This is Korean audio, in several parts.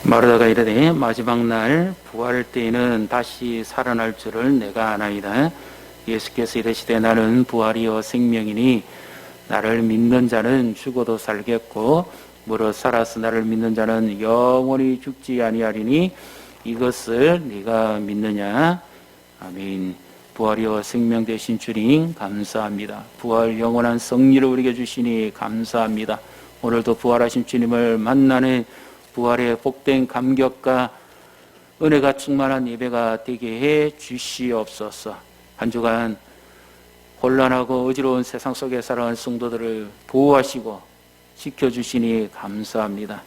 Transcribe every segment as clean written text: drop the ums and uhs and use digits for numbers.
마르다가 이르되 마지막 날 부활 때에는 다시 살아날 줄을 내가 아나이다. 예수께서 이르시되 나는 부활이요 생명이니 나를 믿는 자는 죽어도 살겠고 무릇 살아서 나를 믿는 자는 영원히 죽지 아니하리니 이것을 네가 믿느냐. 아멘. 부활이요 생명 되신 주님 감사합니다. 부활 영원한 승리를 우리에게 주시니 감사합니다. 오늘도 부활하신 주님을 만나는 부활의 복된 감격과 은혜가 충만한 예배가 되게 해 주시옵소서. 한 주간 혼란하고 어지러운 세상 속에 살아가는 성도들을 보호하시고 지켜주시니 감사합니다.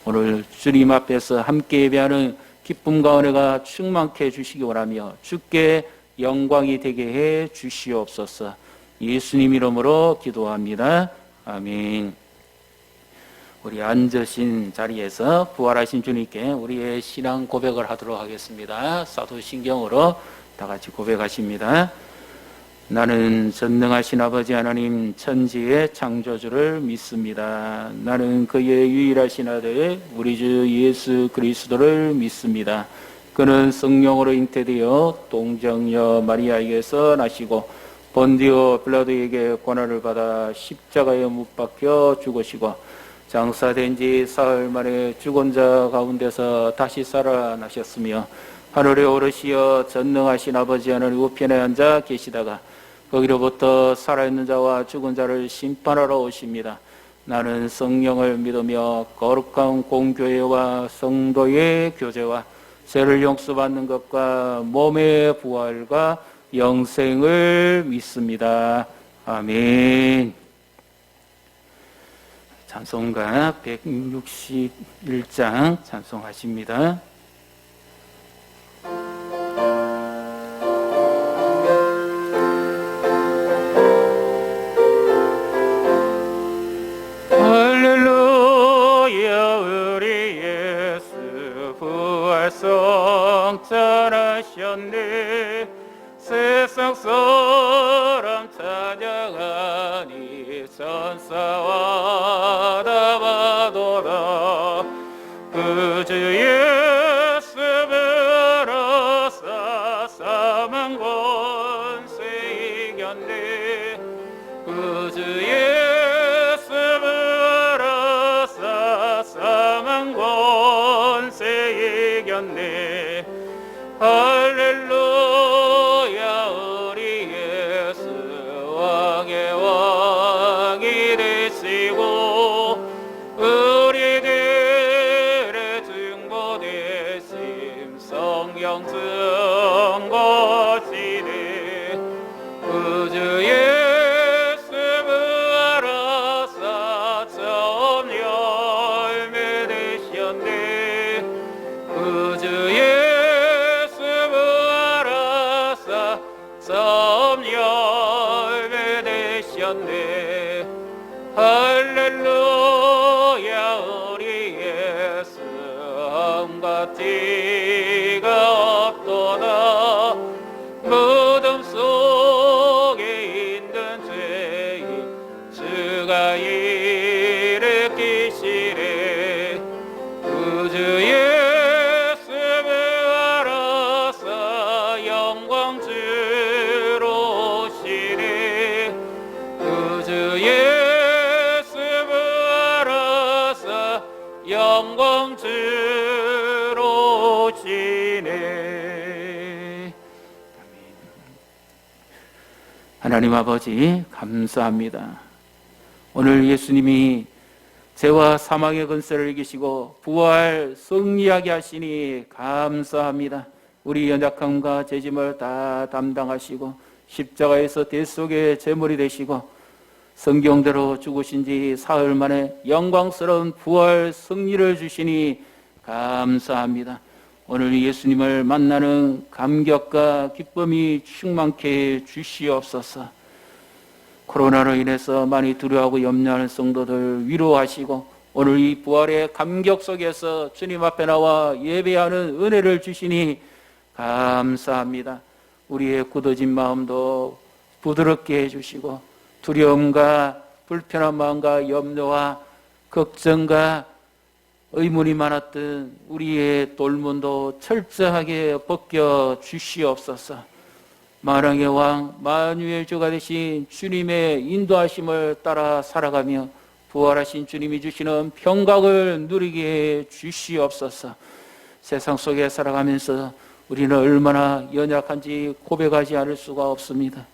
오늘 주님 앞에서 함께 예배하는 기쁨과 은혜가 충만케 해주시기 원하며 주께 영광이 되게 해 주시옵소서. 예수님 이름으로 기도합니다. 아멘. 우리 앉으신 자리에서 부활하신 주님께 우리의 신앙 고백을 하도록 하겠습니다. 사도신경으로 다 같이 고백하십니다. 나는 전능하신 아버지 하나님 천지의 창조주를 믿습니다. 나는 그의 유일하신 아들 우리 주 예수 그리스도를 믿습니다. 그는 성령으로 잉태되어 동정녀 마리아에게서 나시고 본디오 빌라도에게 고난을 받아 십자가에 못 박혀 죽으시고 장사된 지 사흘 만에 죽은 자 가운데서 다시 살아나셨으며 하늘에 오르시어 전능하신 아버지 하나님 우편에 앉아 계시다가 거기로부터 살아있는 자와 죽은 자를 심판하러 오십니다. 나는 성령을 믿으며 거룩한 공교회와 성도의 교제와 죄를 용서받는 것과 몸의 부활과 영생을 믿습니다. 아멘. 찬송가 161장 찬송하십니다. 할렐루야 우리 예수 부활성 전하셨네. 세상 사람 찬양하니 천사와 다바도다. 그 주 예수 부활하사 사망 권세 이겼네. 그 주 예수 부활하사 사망 권세 이겼네. 할렐루야 우리 예수 왕의 왕이 되시고 우리들의 증거 되심 성령 증거시네. 그 주 예수 부활하사 처음 열매 되셨네. 그 주 예수 부활하사 처음 열매 되셨네. 할렐루야 우리 예수 함과 티가 없도다. 무덤 속에 있는 죄인 주가 일으키시래. 그 주 예수 부활하사 영광 주로 오시네. 그 주 예수 부활하사 영광 주로 오시네. 하나님 아버지 감사합니다. 오늘 예수님이 죄와 사망의 권세를 이기시고 부활 승리하게 하시니 감사합니다. 우리 연약함과 죄짐을 다 담당하시고 십자가에서 대속의 제물이 되시고 성경대로 죽으신 지 사흘 만에 영광스러운 부활 승리를 주시니 감사합니다. 오늘 예수님을 만나는 감격과 기쁨이 충만케 주시옵소서. 코로나로 인해서 많이 두려워하고 염려하는 성도들 위로하시고 오늘 이 부활의 감격 속에서 주님 앞에 나와 예배하는 은혜를 주시니 감사합니다. 우리의 굳어진 마음도 부드럽게 해주시고 두려움과 불편한 마음과 염려와 걱정과 의문이 많았던 우리의 돌문도 철저하게 벗겨 주시옵소서. 만왕의 왕 만유의 주가 되신 주님의 인도하심을 따라 살아가며 부활하신 주님이 주시는 평강을 누리게 해 주시옵소서. 세상 속에 살아가면서 우리는 얼마나 연약한지 고백하지 않을 수가 없습니다.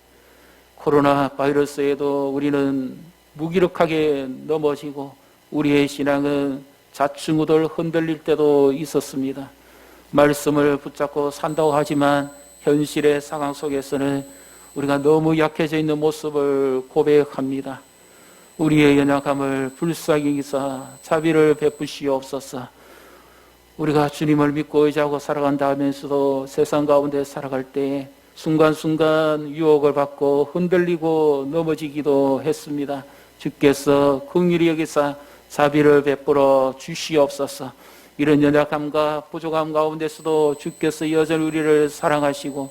코로나 바이러스에도 우리는 무기력하게 넘어지고 우리의 신앙은 좌충우돌 흔들릴 때도 있었습니다. 말씀을 붙잡고 산다고 하지만 현실의 상황 속에서는 우리가 너무 약해져 있는 모습을 고백합니다. 우리의 연약함을 불쌍히 여기사 자비를 베푸시옵소서. 우리가 주님을 믿고 의지하고 살아간다 하면서도 세상 가운데 살아갈 때 순간순간 유혹을 받고 흔들리고 넘어지기도 했습니다. 주께서 긍휼히 여기사 자비를 베풀어 주시옵소서. 이런 연약함과 부족함 가운데서도 주께서 여전히 우리를 사랑하시고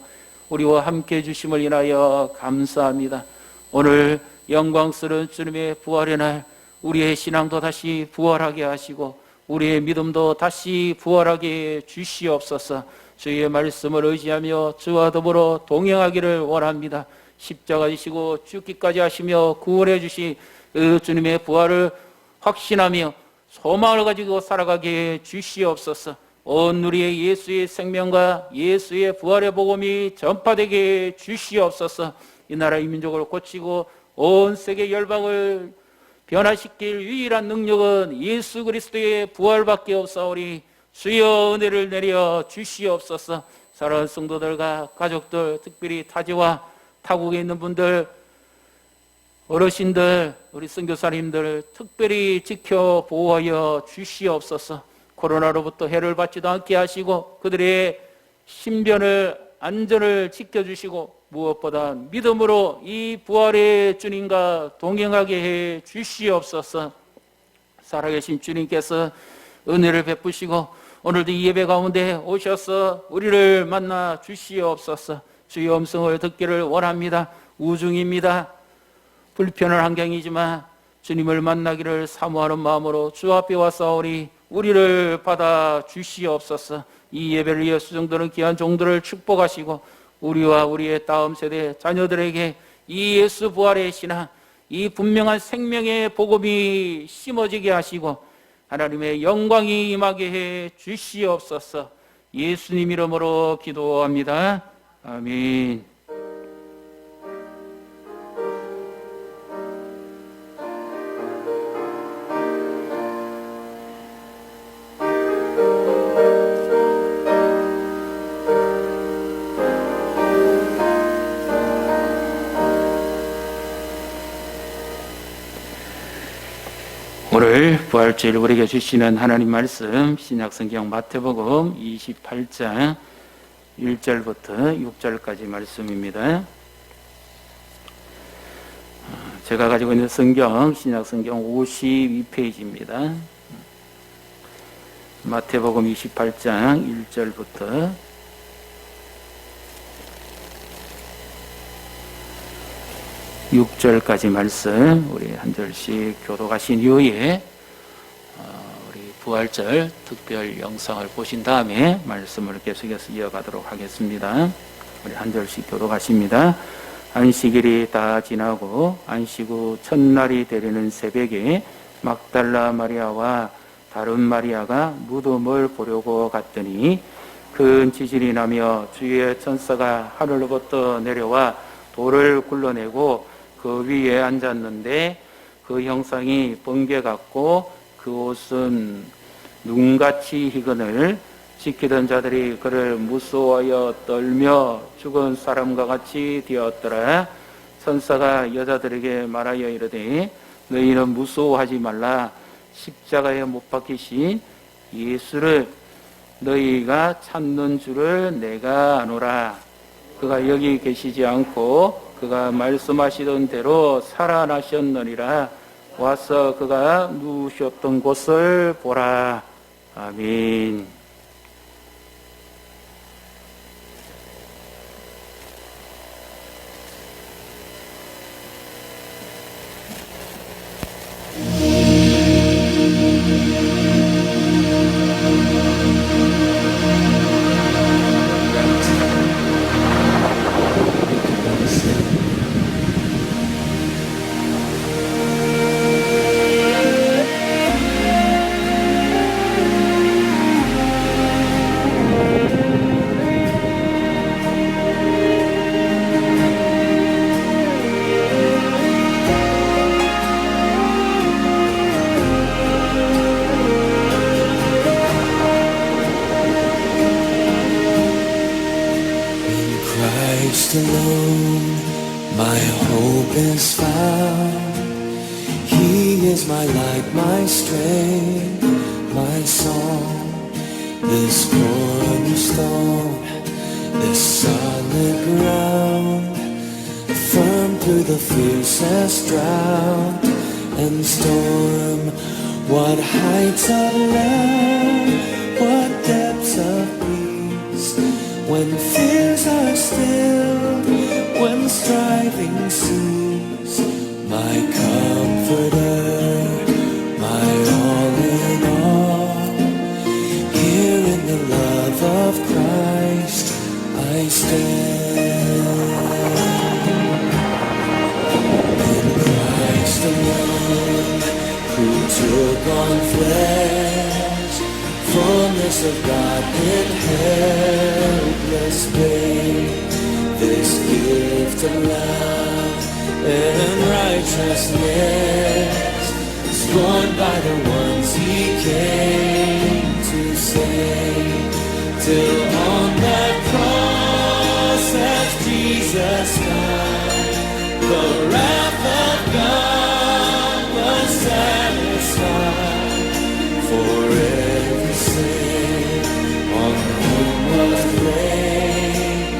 우리와 함께해 주심을 인하여 감사합니다. 오늘 영광스러운 주님의 부활의 날 우리의 신앙도 다시 부활하게 하시고 우리의 믿음도 다시 부활하게 주시옵소서. 주의 말씀을 의지하며 주와 더불어 동행하기를 원합니다. 십자가 지시고 죽기까지 하시며 구원해 주신 그 주님의 부활을 확신하며 소망을 가지고 살아가게 주시옵소서. 온 우리의 예수의 생명과 예수의 부활의 복음이 전파되게 주시옵소서. 이 나라 이 민족을 고치고 온 세계 열방을 변화시킬 유일한 능력은 예수 그리스도의 부활밖에 없사오니 주여 은혜를 내려 주시옵소서. 사랑하는 성도들과 가족들, 특별히 타지와 타국에 있는 분들, 어르신들, 우리 선교사님들 특별히 지켜 보호하여 주시옵소서. 코로나로부터 해를 받지도 않게 하시고 그들의 신변을 안전을 지켜주시고 무엇보다 믿음으로 이 부활의 주님과 동행하게 해 주시옵소서. 살아계신 주님께서 은혜를 베푸시고 오늘도 이 예배 가운데 오셔서 우리를 만나 주시옵소서. 주의 음성을 듣기를 원합니다. 우중입니다. 불편한 환경이지만 주님을 만나기를 사모하는 마음으로 주 앞에 와서오니 우리를 받아 주시옵소서. 이 예배를 위해 수정되는 귀한 종들을 축복하시고 우리와 우리의 다음 세대 자녀들에게 이 예수 부활의 신앙, 이 분명한 생명의 복음이 심어지게 하시고 하나님의 영광이 임하게 해 주시옵소서. 예수님 이름으로 기도합니다. 아멘. 오늘 부활주일 우리에게 주시는 하나님 말씀 신약성경 마태복음 28장 1절부터 6절까지 말씀입니다. 제가 가지고 있는 성경 신약성경 52페이지입니다. 마태복음 28장 1절부터 6절까지 말씀 우리 한 절씩 교독하신 이후에 우리 부활절 특별 영상을 보신 다음에 말씀을 계속해서 이어가도록 하겠습니다. 우리 한 절씩 교독하십니다. 안식일이 다 지나고 안식 후 첫날이 되려는 새벽에 막달라 마리아와 다른 마리아가 무덤을 보려고 갔더니 큰 지진이 나며 주의 천사가 하늘로부터 내려와 돌을 굴러내고 그 위에 앉았는데 그 형상이 번개 같고 그 옷은 눈같이 희건을 지키던 자들이 그를 무서워하여 떨며 죽은 사람과 같이 되었더라. 천사가 여자들에게 말하여 이르되 너희는 무서워하지 말라. 십자가에 못 박히신 예수를 너희가 찾는 줄을 내가 아노라. 그가 여기 계시지 않고 그가 말씀하시던 대로 살아나셨느니라. 와서 그가 누우셨던 곳을 보라. 아멘. Christ alone my hope is found. He is my light, my strength, my song. This cornerstone, this solid ground, firm through the fiercest drought and storm. What heights of love, what depths of peace, when fears are still, when striving cease. My comforter, my all in all, here in the love of Christ I stand. In Christ alone, who took on flesh, fullness of God in helpless babe, this gift of love and righteousness, scorned by the ones he came to save, till on that cross as Jesus died, the wrath of God was satisfied. For every sin on whom was laid,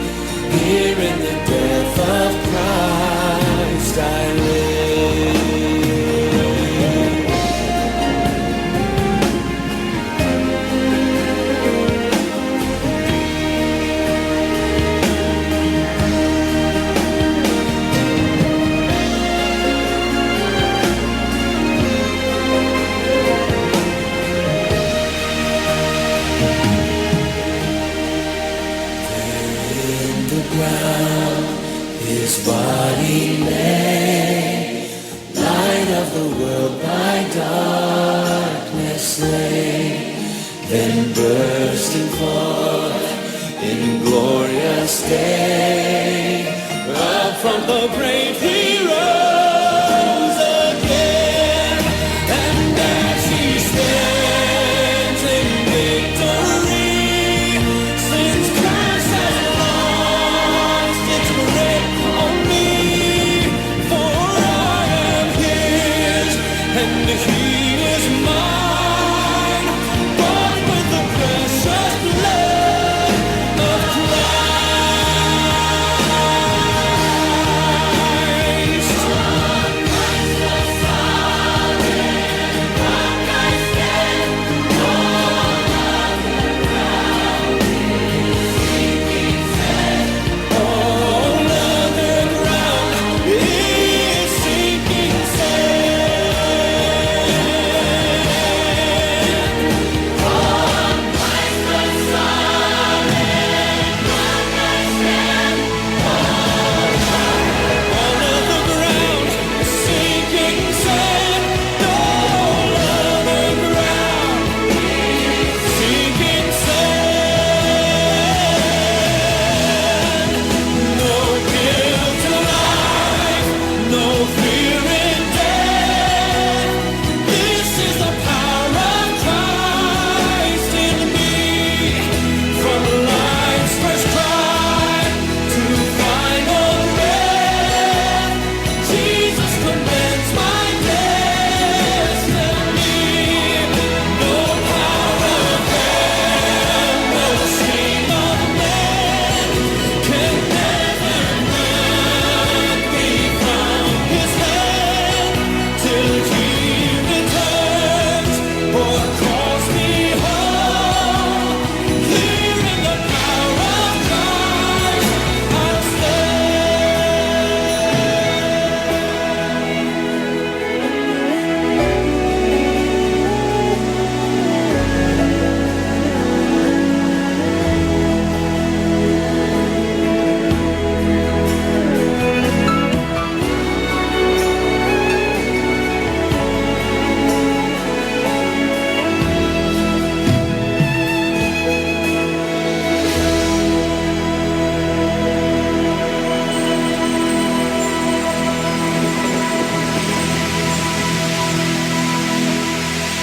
here in the death of Christ I live. His body lay, light of the world by darkness lay, then bursting forth in glorious day, up from the grave he rose again, and as he stands in victory, since Christ has lost its grip on me, for I am his, and he is mine, bought with the precious blood of Christ.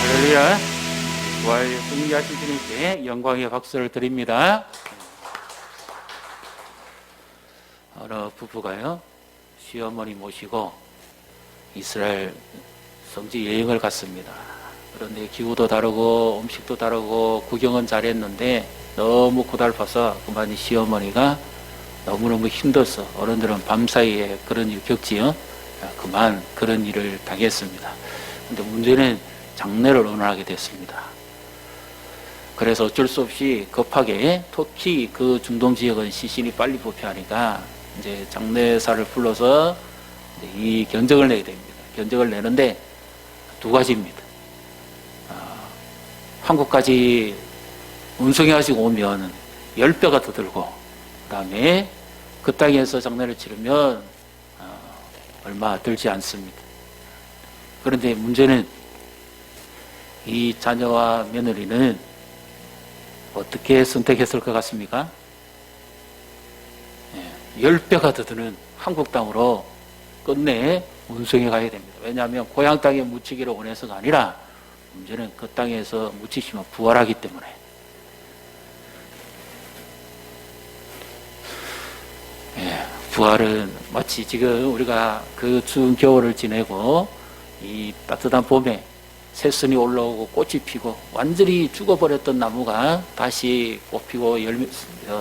할렐루야. 부활 승리하신 주님께 영광의 박수를 드립니다. 어느 부부가요, 시어머니 모시고 이스라엘 성지 여행을 갔습니다. 그런데 기후도 다르고 음식도 다르고 구경은 잘했는데 너무 고달파서 그만 시어머니가 너무너무 힘들어서, 어른들은 밤사이에 그런 일 겪지요. 그만 그런 일을 당했습니다. 근데 문제는 장례를 원하게 됐습니다. 그래서 어쩔 수 없이 급하게, 특히 그 중동 지역은 시신이 빨리 부패하니까 이제 장례사를 불러서 이 견적을 내게 됩니다. 견적을 내는데 두 가지입니다. 한국까지 운송해 가지고 오면 10배가 더 들고, 그 다음에 그 땅에서 장례를 치르면 얼마 들지 않습니다. 그런데 문제는 이 자녀와 며느리는 어떻게 선택했을 것 같습니까? 10배가 더 드는 한국 땅으로 끝내 운송해 가야 됩니다. 왜냐하면 고향 땅에 묻히기를 원해서가 아니라 문제는 그 땅에서 묻히시면 부활하기 때문에. 부활은 마치 지금 우리가 그 추운 겨울을 지내고 이 따뜻한 봄에 새순이 올라오고 꽃이 피고 완전히 죽어버렸던 나무가 다시 꽃피고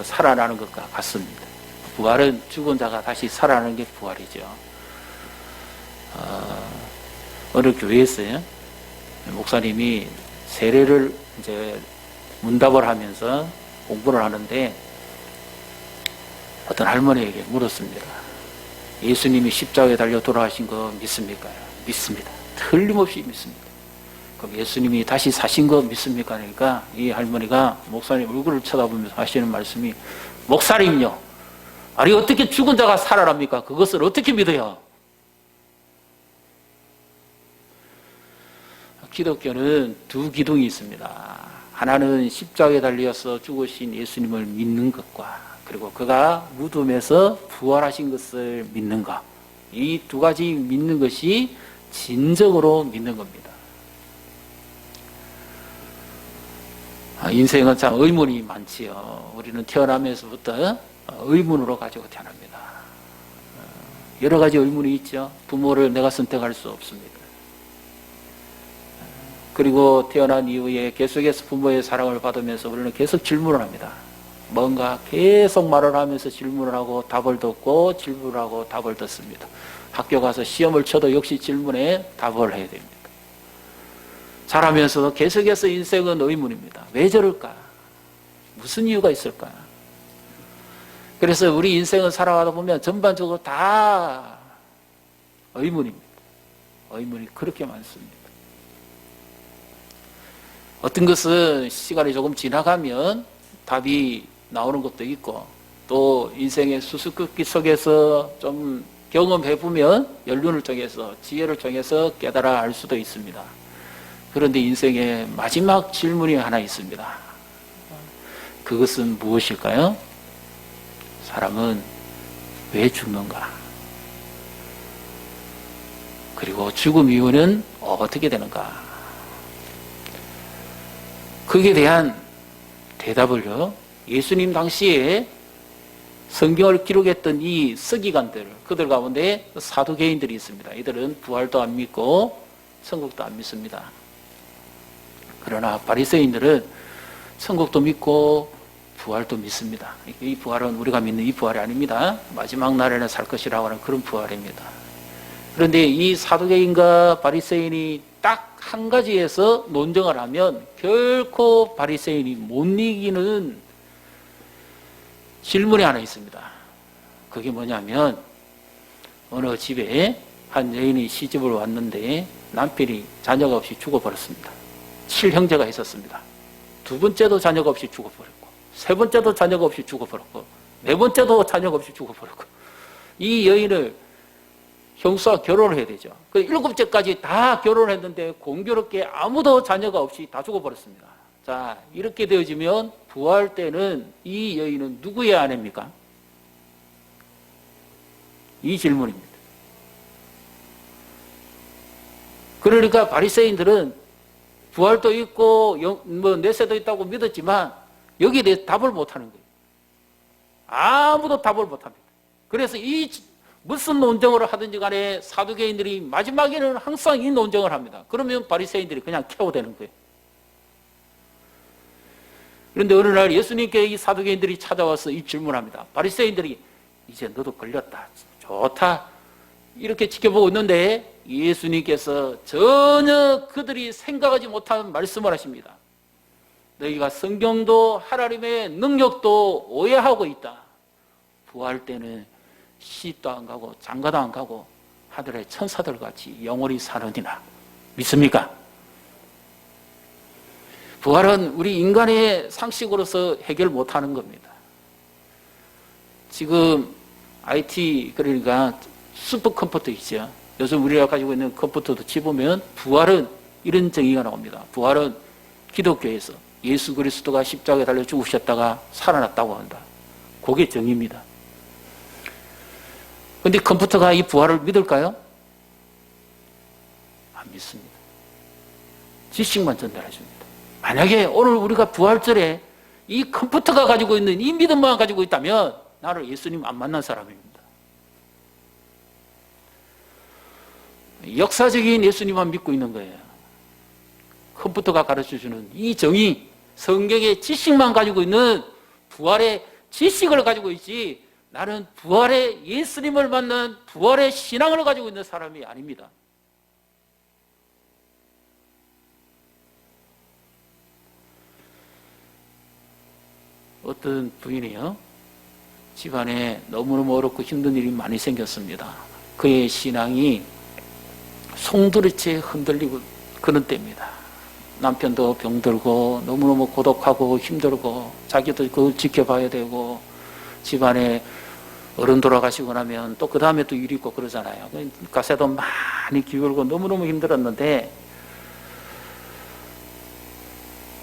살아나는 것과 같습니다. 부활은 죽은 자가 다시 살아나는 게 부활이죠. 어느 교회에서요, 목사님이 세례를 이제 문답을 하면서 공부를 하는데 어떤 할머니에게 물었습니다. 예수님이 십자가에 달려 돌아가신 거 믿습니까? 믿습니다. 틀림없이 믿습니다. 그럼 예수님이 다시 사신 거 믿습니까? 그러니까 이 할머니가 목사님 얼굴을 쳐다보면서 하시는 말씀이, 목사님요, 아니 어떻게 죽은 자가 살아납니까? 그것을 어떻게 믿어요? 기독교는 두 기둥이 있습니다. 하나는 십자가에 달려서 죽으신 예수님을 믿는 것과, 그리고 그가 무덤에서 부활하신 것을 믿는 것, 이 두 가지 믿는 것이 진정으로 믿는 겁니다. 인생은 참 의문이 많지요. 우리는 태어나면서부터 의문으로 가지고 태어납니다. 여러 가지 의문이 있죠. 부모를 내가 선택할 수 없습니다. 그리고 태어난 이후에 계속해서 부모의 사랑을 받으면서 우리는 계속 질문을 합니다. 뭔가 계속 말을 하면서 질문을 하고 답을 듣고 질문을 하고 답을 듣습니다. 학교 가서 시험을 쳐도 역시 질문에 답을 해야 됩니다. 자라면서도 계속해서 인생은 의문입니다. 왜 저럴까? 무슨 이유가 있을까? 그래서 우리 인생을 살아가다 보면 전반적으로 다 의문입니다. 의문이 그렇게 많습니다. 어떤 것은 시간이 조금 지나가면 답이 나오는 것도 있고, 또 인생의 수수께끼 속에서 좀 경험해보면 연륜을 통해서, 지혜를 통해서 깨달아 알 수도 있습니다. 그런데 인생의 마지막 질문이 하나 있습니다. 그것은 무엇일까요? 사람은 왜 죽는가? 그리고 죽음 이후는 어떻게 되는가? 거기에 대한 대답을요, 예수님 당시에 성경을 기록했던 이 서기관들, 그들 가운데 사두개인들이 있습니다. 이들은 부활도 안 믿고 천국도 안 믿습니다. 그러나 바리새인들은 천국도 믿고 부활도 믿습니다. 이 부활은 우리가 믿는 이 부활이 아닙니다. 마지막 날에는 살 것이라고 하는 그런 부활입니다. 그런데 이 사두개인과 바리새인이 딱 한 가지에서 논쟁을 하면 결코 바리새인이 못 이기는 질문이 하나 있습니다. 그게 뭐냐면, 어느 집에 한 여인이 시집을 왔는데 남편이 자녀가 없이 죽어버렸습니다. 7형제가 있었습니다. 두 번째도 자녀가 없이 죽어버렸고, 세 번째도 자녀가 없이 죽어버렸고, 네 번째도 자녀가 없이 죽어버렸고, 이 여인을 형수와 결혼을 해야 되죠. 그 7째까지 다 결혼했는데 공교롭게 아무도 자녀가 없이 다 죽어버렸습니다. 자, 이렇게 되어지면 부활 때는 이 여인은 누구의 아내입니까? 이 질문입니다. 그러니까 바리새인들은 부활도 있고 내세도 있다고 믿었지만 여기에 대해서 답을 못하는 거예요. 아무도 답을 못합니다. 그래서 이 무슨 논쟁을 하든지 간에 사두개인들이 마지막에는 항상 이 논쟁을 합니다. 그러면 바리새인들이 그냥 케어되는 거예요. 그런데 어느 날 예수님께 이 사두개인들이 찾아와서 이 질문합니다. 바리새인들이 이제 너도 걸렸다. 좋다. 이렇게 지켜보고 있는데 예수님께서 전혀 그들이 생각하지 못한 말씀을 하십니다. 너희가 성경도 하나님의 능력도 오해하고 있다. 부활 때는 시집도 안 가고 장가도 안 가고 하늘의 천사들 같이 영원히 사느니라. 믿습니까? 부활은 우리 인간의 상식으로서 해결 못하는 겁니다. 지금 IT 그러니까 슈퍼컴퓨터 있죠. 요즘 우리가 가지고 있는 컴퓨터도 집으면 부활은 이런 정의가 나옵니다. 부활은 기독교에서 예수 그리스도가 십자가에 달려 죽으셨다가 살아났다고 한다. 그게 정의입니다. 그런데 컴퓨터가 이 부활을 믿을까요? 안 믿습니다. 지식만 전달해줍니다. 만약에 오늘 우리가 부활절에 이 컴퓨터가 가지고 있는 이 믿음만 가지고 있다면 나를 예수님 안 만난 사람입니다. 역사적인 예수님만 믿고 있는 거예요. 컴퓨터가 가르쳐주는 이 정의, 성경의 지식만 가지고 있는 부활의 지식을 가지고 있지 나는 부활의 예수님을 만난 부활의 신앙을 가지고 있는 사람이 아닙니다. 어떤 부인이요, 집안에 너무너무 어렵고 힘든 일이 많이 생겼습니다. 그의 신앙이 송두리째 흔들리고 그런 때입니다. 남편도 병들고 너무너무 고독하고 힘들고 자기도 그걸 지켜봐야 되고 집안에 어른 돌아가시고 나면 또 그 다음에 또 일이 있고 그러잖아요. 가세도 많이 기울고 너무너무 힘들었는데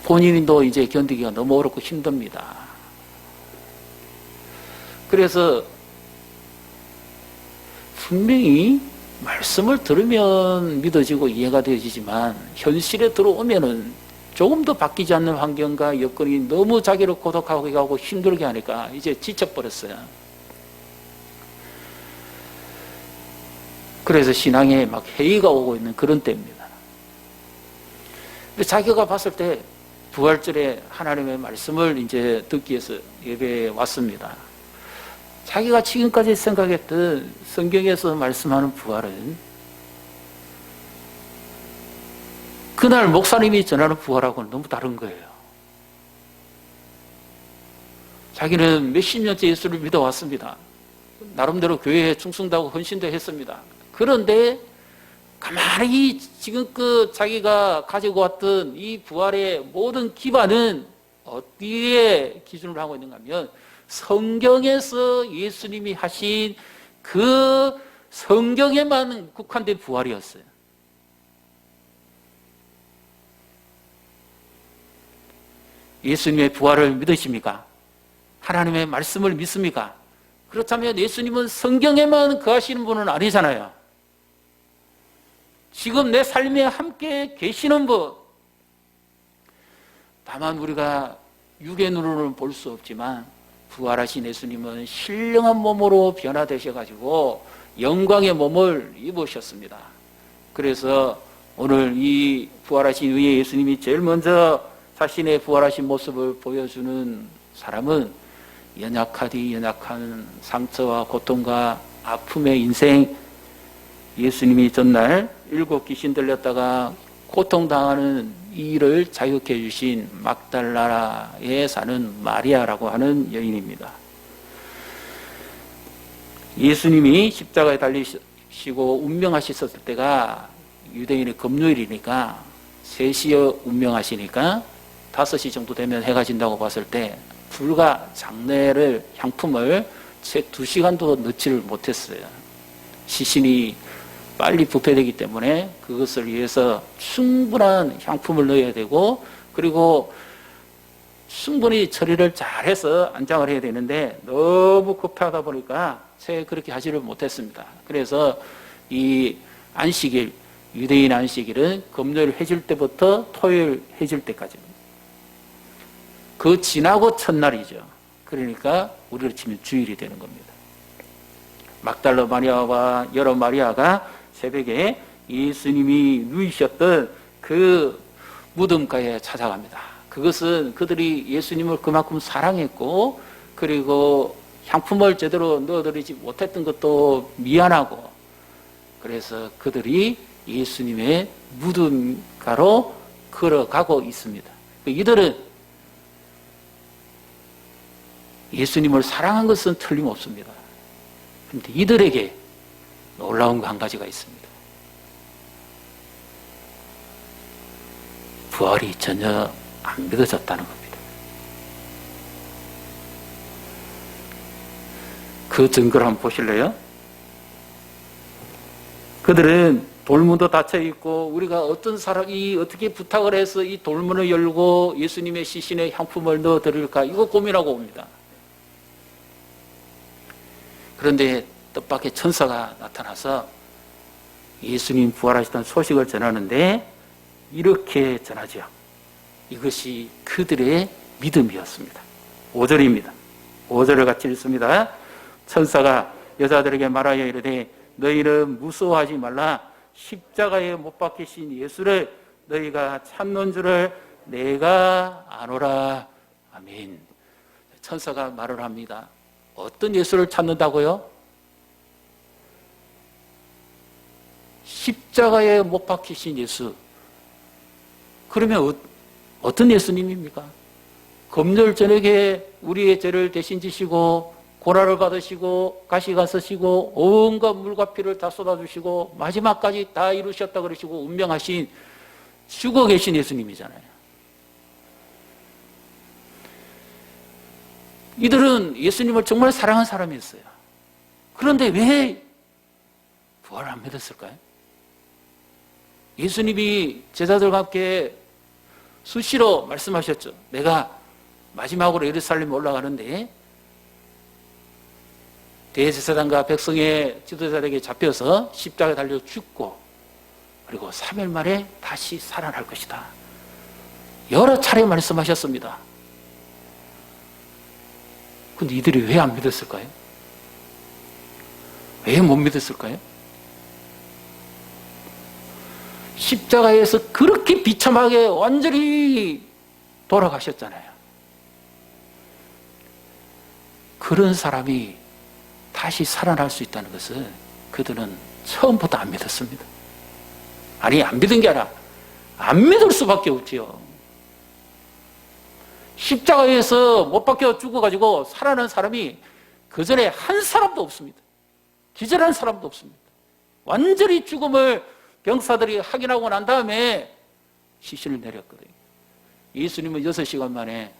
본인도 이제 견디기가 너무 어렵고 힘듭니다. 그래서 분명히 말씀을 들으면 믿어지고 이해가 되어지지만 현실에 들어오면은 조금 더 바뀌지 않는 환경과 여건이 너무 자기를 고독하게 하고 힘들게 하니까 이제 지쳐버렸어요. 그래서 신앙에 막 해이가 오고 있는 그런 때입니다. 자기가 봤을 때 부활절에 하나님의 말씀을 이제 듣기 위해서 예배에 왔습니다. 자기가 지금까지 생각했던 성경에서 말씀하는 부활은 그날 목사님이 전하는 부활하고는 너무 다른 거예요. 자기는 몇십 년째 예수를 믿어왔습니다. 나름대로 교회에 충성도 하고 헌신도 했습니다. 그런데 가만히 지금껏 자기가 가지고 왔던 이 부활의 모든 기반은 어디에 기준을 하고 있는가 하면 성경에서 예수님이 하신 그 성경에만 국한된 부활이었어요. 예수님의 부활을 믿으십니까? 하나님의 말씀을 믿습니까? 그렇다면 예수님은 성경에만 거하시는 분은 아니잖아요. 지금 내 삶에 함께 계시는 분. 다만 우리가 육의 눈으로는 볼 수 없지만 부활하신 예수님은 신령한 몸으로 변화되셔가지고 영광의 몸을 입으셨습니다. 그래서 오늘 이 부활하신 위에 예수님이 제일 먼저 자신의 부활하신 모습을 보여주는 사람은 연약하디 연약한 상처와 고통과 아픔의 인생, 예수님이 전날 7 귀신 들렸다가 고통당하는 이 일을 자유케 해주신 막달라에 사는 마리아라고 하는 여인입니다. 예수님이 십자가에 달리시고 운명하셨을 때가 유대인의 금요일이니까 3시에 운명하시니까 5시 정도 되면 해가 진다고 봤을 때 불과 장례를 향품을 채 2시간도 넣지를 못했어요. 시신이 빨리 부패되기 때문에 그것을 위해서 충분한 향품을 넣어야 되고 그리고 충분히 처리를 잘해서 안장을 해야 되는데 너무 급하다 보니까 채 그렇게 하지를 못했습니다. 그래서 이 안식일, 유대인 안식일은 금요일 해질 때부터 토요일 해질 때까지입니다. 그 지나고 첫날이죠. 그러니까 우리로 치면 주일이 되는 겁니다. 막달라 마리아와 여러 마리아가 새벽에 예수님이 누이셨던 그 무덤가에 찾아갑니다. 그것은 그들이 예수님을 그만큼 사랑했고, 그리고 향품을 제대로 넣어드리지 못했던 것도 미안하고, 그래서 그들이 예수님의 무덤가로 걸어가고 있습니다. 이들은 예수님을 사랑한 것은 틀림없습니다. 그런데 이들에게 놀라운 거 한 가지가 있습니다. 부활이 전혀 안 믿어졌다는 겁니다. 그 증거를 한번 보실래요? 그들은 돌문도 닫혀 있고, 우리가 어떤 사람이 어떻게 부탁을 해서 이 돌문을 열고 예수님의 시신에 향품을 넣어 드릴까, 이거 고민하고 옵니다. 그런데 뜻밖의 천사가 나타나서 예수님 부활하셨다는 소식을 전하는데 이렇게 전하죠. 이것이 그들의 믿음이었습니다. 5절입니다. 5절을 같이 읽습니다. 천사가 여자들에게 말하여 이르되 너희는 무서워하지 말라. 십자가에 못 박히신 예수를 너희가 찾는 줄을 내가 아노라. 아멘. 천사가 말을 합니다. 어떤 예수를 찾는다고요? 십자가에 못 박히신 예수. 그러면 어떤 예수님입니까? 금요일 저녁에 우리의 죄를 대신 지시고 고난을 받으시고 가시가 쓰시고 온갖 물과 피를 다 쏟아주시고 마지막까지 다 이루셨다 그러시고 운명하신 죽어 계신 예수님이잖아요. 이들은 예수님을 정말 사랑한 사람이었어요. 그런데 왜 부활을 안 믿었을까요? 예수님이 제자들과 함께 수시로 말씀하셨죠. 내가 마지막으로 예루살렘에 올라가는데 대제사장과 백성의 지도자들에게 잡혀서 십자가에 달려 죽고 그리고 3일 만에 다시 살아날 것이다. 여러 차례 말씀하셨습니다. 근데 이들이 왜 안 믿었을까요? 왜 못 믿었을까요? 십자가에서 그렇게 비참하게 완전히 돌아가셨잖아요. 그런 사람이 다시 살아날 수 있다는 것을 그들은 처음부터 안 믿었습니다. 아니, 안 믿은 게 아니라 안 믿을 수밖에 없지요. 십자가에서 못 박혀 죽어가지고 살아난 사람이 그 전에 한 사람도 없습니다. 기절한 사람도 없습니다. 완전히 죽음을 병사들이 확인하고 난 다음에 시신을 내렸거든요. 예수님은 6시간 만에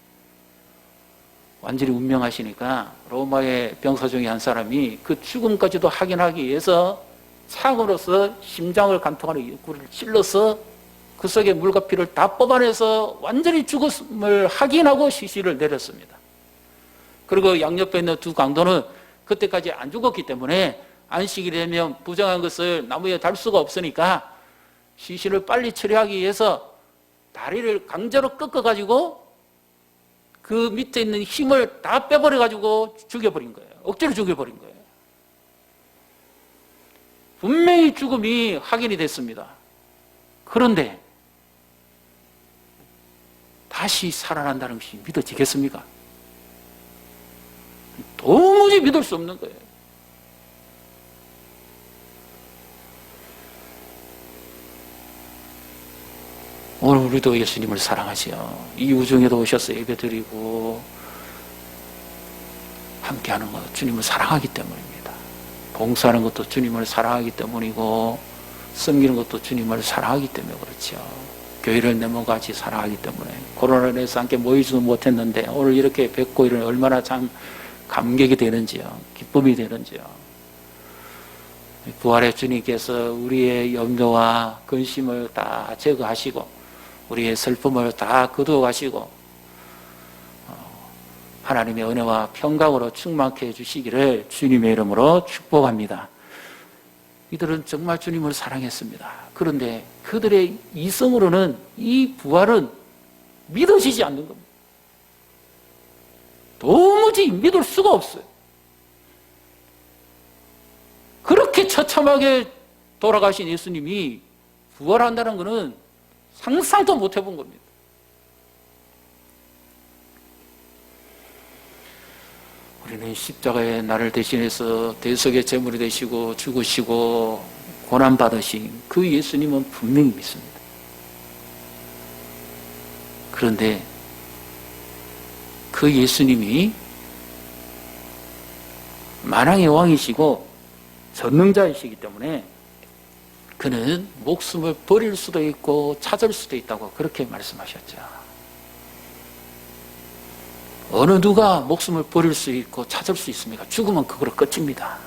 완전히 운명하시니까 로마의 병사 중에 한 사람이 그 죽음까지도 확인하기 위해서 창으로서 심장을 관통하는 입구를 찔러서 그 속에 물과 피를 다 뽑아내서 완전히 죽음을 확인하고 시신을 내렸습니다. 그리고 양옆에 있는 두 강도는 그때까지 안 죽었기 때문에 안식이 되면 부정한 것을 나무에 달 수가 없으니까 시신을 빨리 처리하기 위해서 다리를 강제로 꺾어가지고 그 밑에 있는 힘을 다 빼버려가지고 죽여버린 거예요. 억지로 죽여버린 거예요. 분명히 죽음이 확인이 됐습니다. 그런데 다시 살아난다는 것이 믿어지겠습니까? 도무지 믿을 수 없는 거예요. 오늘 우리도 예수님을 사랑하지요. 이 우중에도 오셔서 예배드리고 함께하는 것, 주님을 사랑하기 때문입니다. 봉사하는 것도 주님을 사랑하기 때문이고 섬기는 것도 주님을 사랑하기 때문에 그렇죠. 교회를 내 몸과 같이 사랑하기 때문에 코로나로 인해서 함께 모이지도 못했는데 오늘 이렇게 뵙고 이런 얼마나 참 감격이 되는지요. 기쁨이 되는지요. 부활의 주님께서 우리의 염려와 근심을 다 제거하시고 우리의 슬픔을 다 거두어 가시고 하나님의 은혜와 평강으로 충만케 해주시기를 주님의 이름으로 축복합니다. 이들은 정말 주님을 사랑했습니다. 그런데 그들의 이성으로는 이 부활은 믿어지지 않는 겁니다. 도무지 믿을 수가 없어요. 비참하게 돌아가신 예수님이 부활한다는 것은 상상도 못 해본 겁니다. 우리는 십자가에 나를 대신해서 대속의 제물이 되시고 죽으시고 고난받으신 그 예수님은 분명히 믿습니다. 그런데 그 예수님이 만왕의 왕이시고 전능자이시기 때문에 그는 목숨을 버릴 수도 있고 찾을 수도 있다고 그렇게 말씀하셨죠. 어느 누가 목숨을 버릴 수 있고 찾을 수 있습니까? 죽으면 그거로 끝입니다.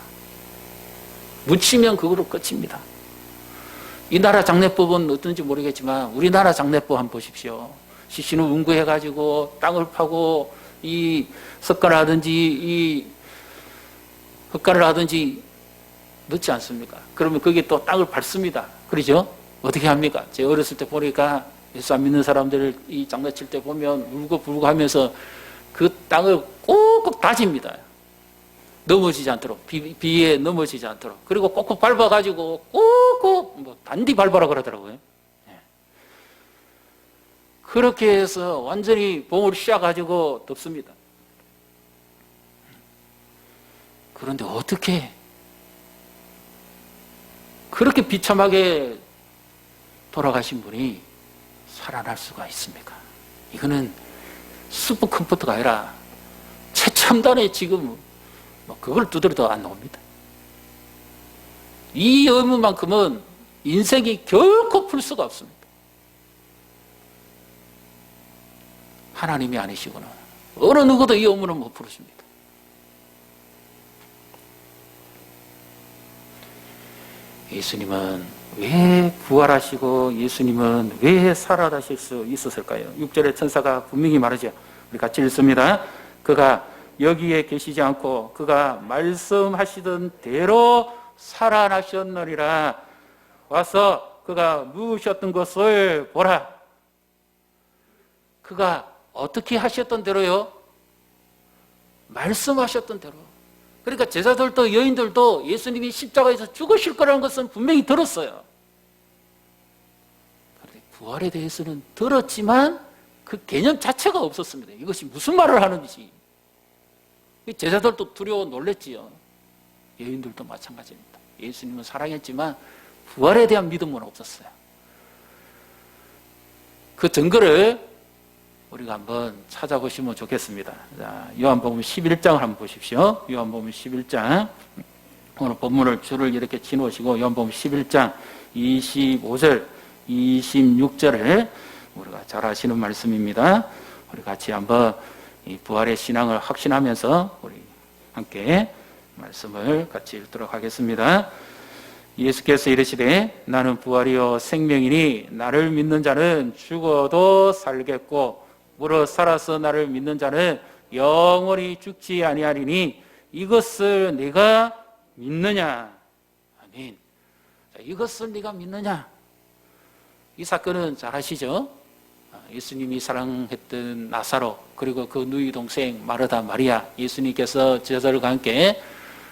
묻히면 그거로 끝입니다. 이 나라 장례법은 어떤지 모르겠지만 우리나라 장례법 한번 보십시오. 시신을 운구해가지고 땅을 파고 이 석가를 하든지 이 흙가를 하든지 넣지 않습니까? 그러면 거기에 또 땅을 밟습니다. 그러죠? 어떻게 합니까? 제가 어렸을 때 보니까 예수 안 믿는 사람들을 이 장난칠 때 보면 울고불고 하면서 그 땅을 꼭꼭 다집니다. 넘어지지 않도록, 비에 넘어지지 않도록. 그리고 꼭꼭 밟아가지고 꼭꼭 뭐 단디 밟아라 그러더라고요. 예. 그렇게 해서 완전히 봉을 씌워가지고 덮습니다. 그런데 어떻게 그렇게 비참하게 돌아가신 분이 살아날 수가 있습니까? 이거는 슈퍼컴퓨터가 아니라 최첨단의 지금 뭐 그걸 두드려도 안 나옵니다. 이 의문만큼은 인생이 결코 풀 수가 없습니다. 하나님이 아니시고는 어느 누구도 이 의문을 못 풀으십니다. 예수님은 왜 부활하시고 예수님은 왜 살아나실 수 있었을까요? 6절에 천사가 분명히 말하죠. 우리 같이 읽습니다. 그가 여기에 계시지 않고 그가 말씀하시던 대로 살아나셨느니라. 와서 그가 누우셨던 것을 보라. 그가 어떻게 하셨던 대로요? 말씀하셨던 대로. 그러니까 제자들도 여인들도 예수님이 십자가에서 죽으실 거라는 것은 분명히 들었어요. 그런데 부활에 대해서는 들었지만 그 개념 자체가 없었습니다. 이것이 무슨 말을 하는지. 제자들도 두려워 놀랬지요. 여인들도 마찬가지입니다. 예수님은 사랑했지만 부활에 대한 믿음은 없었어요. 그 증거를 우리가 한번 찾아보시면 좋겠습니다. 자, 요한복음 11장을 한번 보십시오. 요한복음 11장. 오늘 본문을 줄을 이렇게 치놓으시고 요한복음 11장 25절, 26절을 우리가 잘 아시는 말씀입니다. 우리 같이 한번 이 부활의 신앙을 확신하면서 우리 함께 말씀을 같이 읽도록 하겠습니다. 예수께서 이르시되 나는 부활이요 생명이니 나를 믿는 자는 죽어도 살겠고 무릇 살아서 나를 믿는 자는 영원히 죽지 아니하리니 이것을 네가 믿느냐? 아멘. 자, 이것을 네가 믿느냐? 이 사건은 잘 아시죠? 예수님이 사랑했던 나사로 그리고 그 누이 동생 마르다 마리아, 예수님께서 제자들과 함께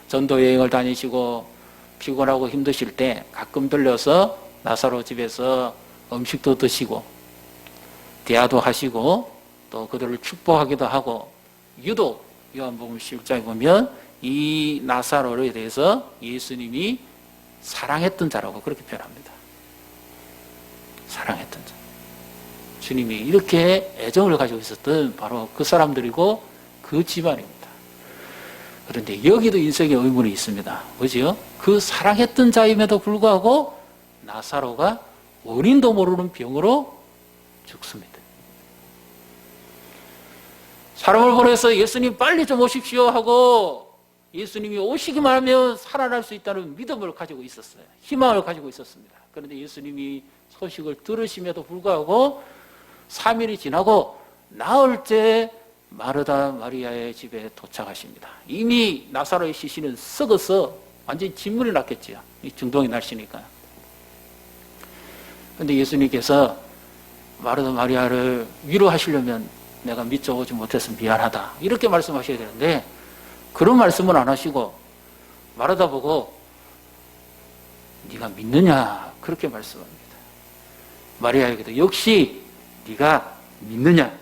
전도 여행을 다니시고 피곤하고 힘드실 때 가끔 들려서 나사로 집에서 음식도 드시고 대화도 하시고 또 그들을 축복하기도 하고, 유독 요한복음 11장에 보면 이 나사로에 대해서 예수님이 사랑했던 자라고 그렇게 표현합니다. 사랑했던 자. 주님이 이렇게 애정을 가지고 있었던 바로 그 사람들이고 그 집안입니다. 그런데 여기도 인생의 의문이 있습니다. 뭐지요? 그 사랑했던 자임에도 불구하고 나사로가 원인도 모르는 병으로 죽습니다. 사람을 보내서 예수님 빨리 좀 오십시오 하고 예수님이 오시기만 하면 살아날 수 있다는 믿음을 가지고 있었어요. 희망을 가지고 있었습니다. 그런데 예수님이 소식을 들으심에도 불구하고 3일이 지나고 나흘 때 마르다 마리아의 집에 도착하십니다. 이미 나사로의 시신은 썩어서 완전히 진물이 났겠지요. 중동의 날씨니까. 그런데 예수님께서 마르다 마리아를 위로하시려면 내가 미처 오지 못해서 미안하다 이렇게 말씀하셔야 되는데 그런 말씀은 안 하시고 마르다 보고 네가 믿느냐? 그렇게 말씀합니다. 마리아에게도 역시 네가 믿느냐?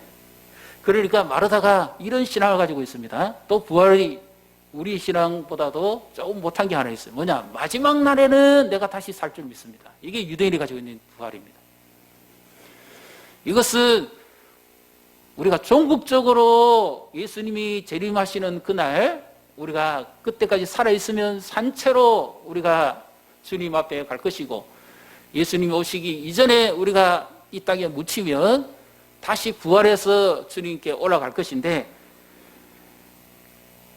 그러니까 마르다가 이런 신앙을 가지고 있습니다. 또 부활이 우리 신앙보다도 조금 못한 게 하나 있어요. 뭐냐? 마지막 날에는 내가 다시 살 줄 믿습니다. 이게 유대인이 가지고 있는 부활입니다. 이것은 우리가 종국적으로 예수님이 재림하시는 그날 우리가 그때까지 살아있으면 산채로 우리가 주님 앞에 갈 것이고, 예수님이 오시기 이전에 우리가 이 땅에 묻히면 다시 부활해서 주님께 올라갈 것인데,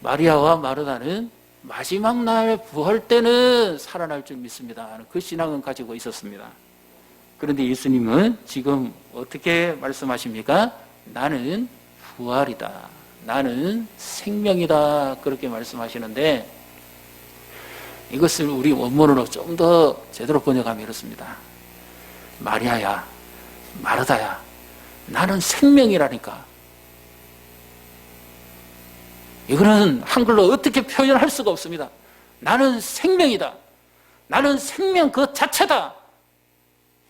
마리아와 마르다는 마지막 날 부활 때는 살아날 줄 믿습니다. 그 신앙은 가지고 있었습니다. 그런데 예수님은 지금 어떻게 말씀하십니까? 나는 부활이다. 나는 생명이다. 그렇게 말씀하시는데, 이것을 우리 원문으로 좀 더 제대로 번역하면 이렇습니다. 마리아야, 마르다야, 나는 생명이라니까. 이거는 한글로 어떻게 표현할 수가 없습니다. 나는 생명이다. 나는 생명 그 자체다.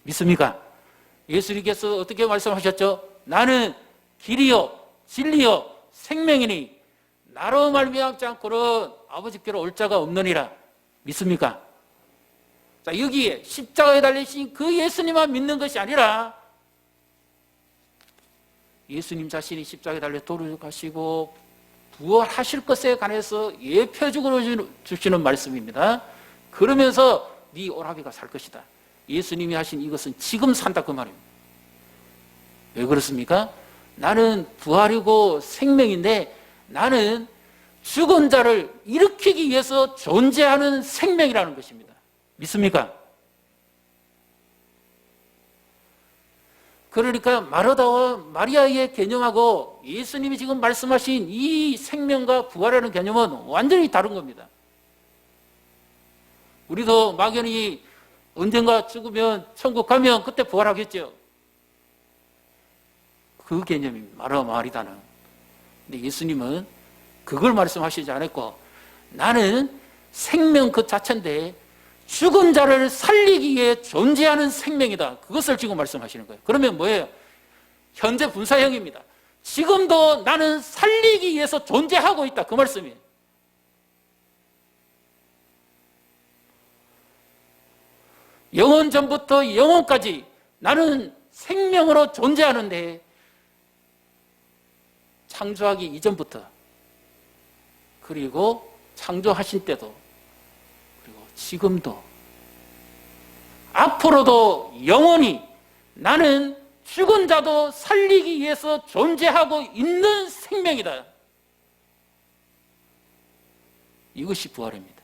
믿습니까? 예수님께서 어떻게 말씀하셨죠? 나는 길이요 진리요 생명이니 나로 말미암지 않고는 아버지께로 올 자가 없느니라. 믿습니까? 자, 여기에 십자가에 달리신 그 예수님만 믿는 것이 아니라 예수님 자신이 십자가에 달려 돌아가시고 부활하실 것에 관해서 예표적으로 주시는 말씀입니다. 그러면서 네 오라비가 살 것이다. 예수님이 하신 이것은 지금 산다 그 말입니다. 왜 그렇습니까? 나는 부활이고 생명인데 나는 죽은 자를 일으키기 위해서 존재하는 생명이라는 것입니다. 믿습니까? 그러니까 마르다와 마리아의 개념하고 예수님이 지금 말씀하신 이 생명과 부활이라는 개념은 완전히 다른 겁니다. 우리도 막연히 언젠가 죽으면 천국 가면 그때 부활하겠죠. 그 개념입니다. 마르다와 마리다는. 근데 예수님은 그걸 말씀하시지 않았고 나는 생명 그 자체인데 죽은 자를 살리기 위해 존재하는 생명이다. 그것을 지금 말씀하시는 거예요. 그러면 뭐예요? 현재 분사형입니다. 지금도 나는 살리기 위해서 존재하고 있다. 그 말씀이에요. 영원 전부터 영원까지 나는 생명으로 존재하는데 창조하기 이전부터 그리고 창조하신 때도 그리고 지금도 앞으로도 영원히 나는 죽은 자도 살리기 위해서 존재하고 있는 생명이다. 이것이 부활입니다.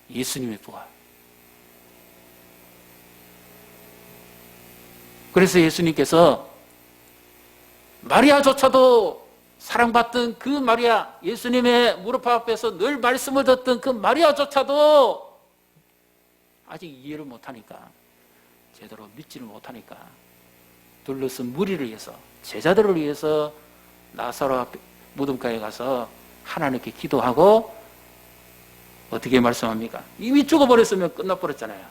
예수님의 부활. 그래서 예수님께서 마리아조차도 사랑받던 그 마리아, 예수님의 무릎 앞에서 늘 말씀을 듣던 그 마리아조차도 아직 이해를 못하니까, 제대로 믿지를 못하니까 둘러쓴 무리를 위해서, 제자들을 위해서 나사로 무덤가에 가서 하나님께 기도하고 어떻게 말씀합니까? 이미 죽어버렸으면 끝나버렸잖아요.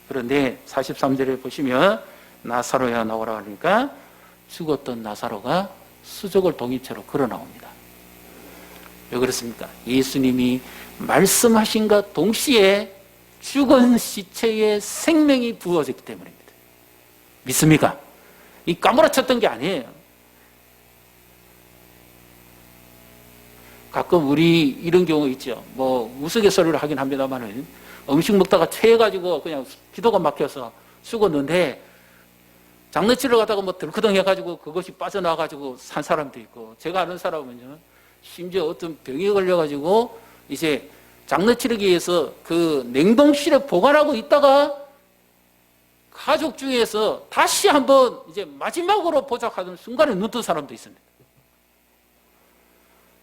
그런데 43절에 보시면 나사로야 나오라 하니까 죽었던 나사로가 수족을 동이채로 걸어 나옵니다. 왜 그렇습니까? 예수님이 말씀하신과 동시에 죽은 시체에 생명이 부어졌기 때문입니다. 믿습니까? 이 까무라쳤던 게 아니에요. 가끔 우리 이런 경우 있죠. 뭐 우스갯소리를 하긴 합니다만은 음식 먹다가 체해가지고 그냥 기도가 막혀서 죽었는데 장례치러 가다가 뭐 덜커덩 해가지고 그것이 빠져나와가지고 산 사람도 있고, 제가 아는 사람은요, 심지어 어떤 병에 걸려가지고 이제 장례치르기 위해서 그 냉동실에 보관하고 있다가 가족 중에서 다시 한번 이제 마지막으로 보자하는 순간에 눈 뜬 사람도 있습니다.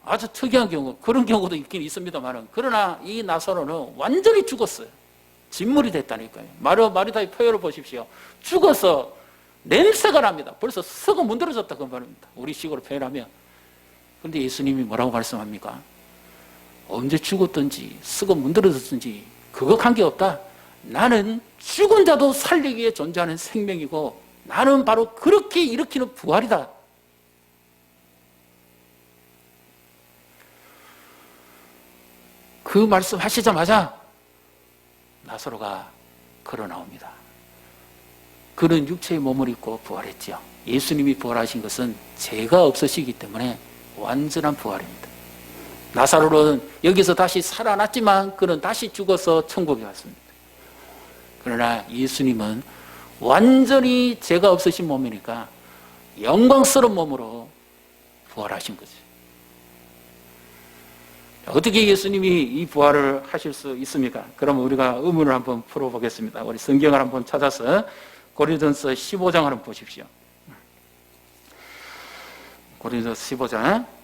아주 특이한 경우, 그런 경우도 있긴 있습니다만, 그러나 이 나사로는 완전히 죽었어요. 진물이 됐다니까요. 마리다의 표현을 보십시오. 죽어서 냄새가 납니다. 벌써 썩어 문드러졌다 그 말입니다. 우리 식으로 표현하면. 그런데 예수님이 뭐라고 말씀합니까? 언제 죽었든지 썩어 문드러졌든지 그거 관계없다. 나는 죽은 자도 살리기 위해 존재하는 생명이고 나는 바로 그렇게 일으키는 부활이다. 그 말씀 하시자마자 나사로가 걸어 나옵니다. 그는 육체의 몸을 입고 부활했지요. 예수님이 부활하신 것은 죄가 없으시기 때문에 완전한 부활입니다. 나사로는 여기서 다시 살아났지만 그는 다시 죽어서 천국에 갔습니다. 그러나 예수님은 완전히 죄가 없으신 몸이니까 영광스러운 몸으로 부활하신 거죠. 어떻게 예수님이 이 부활을 하실 수 있습니까? 그럼 우리가 의문을 한번 풀어보겠습니다. 우리 성경을 한번 찾아서 고린도전서 15장 한번 보십시오. 고린도전서 15장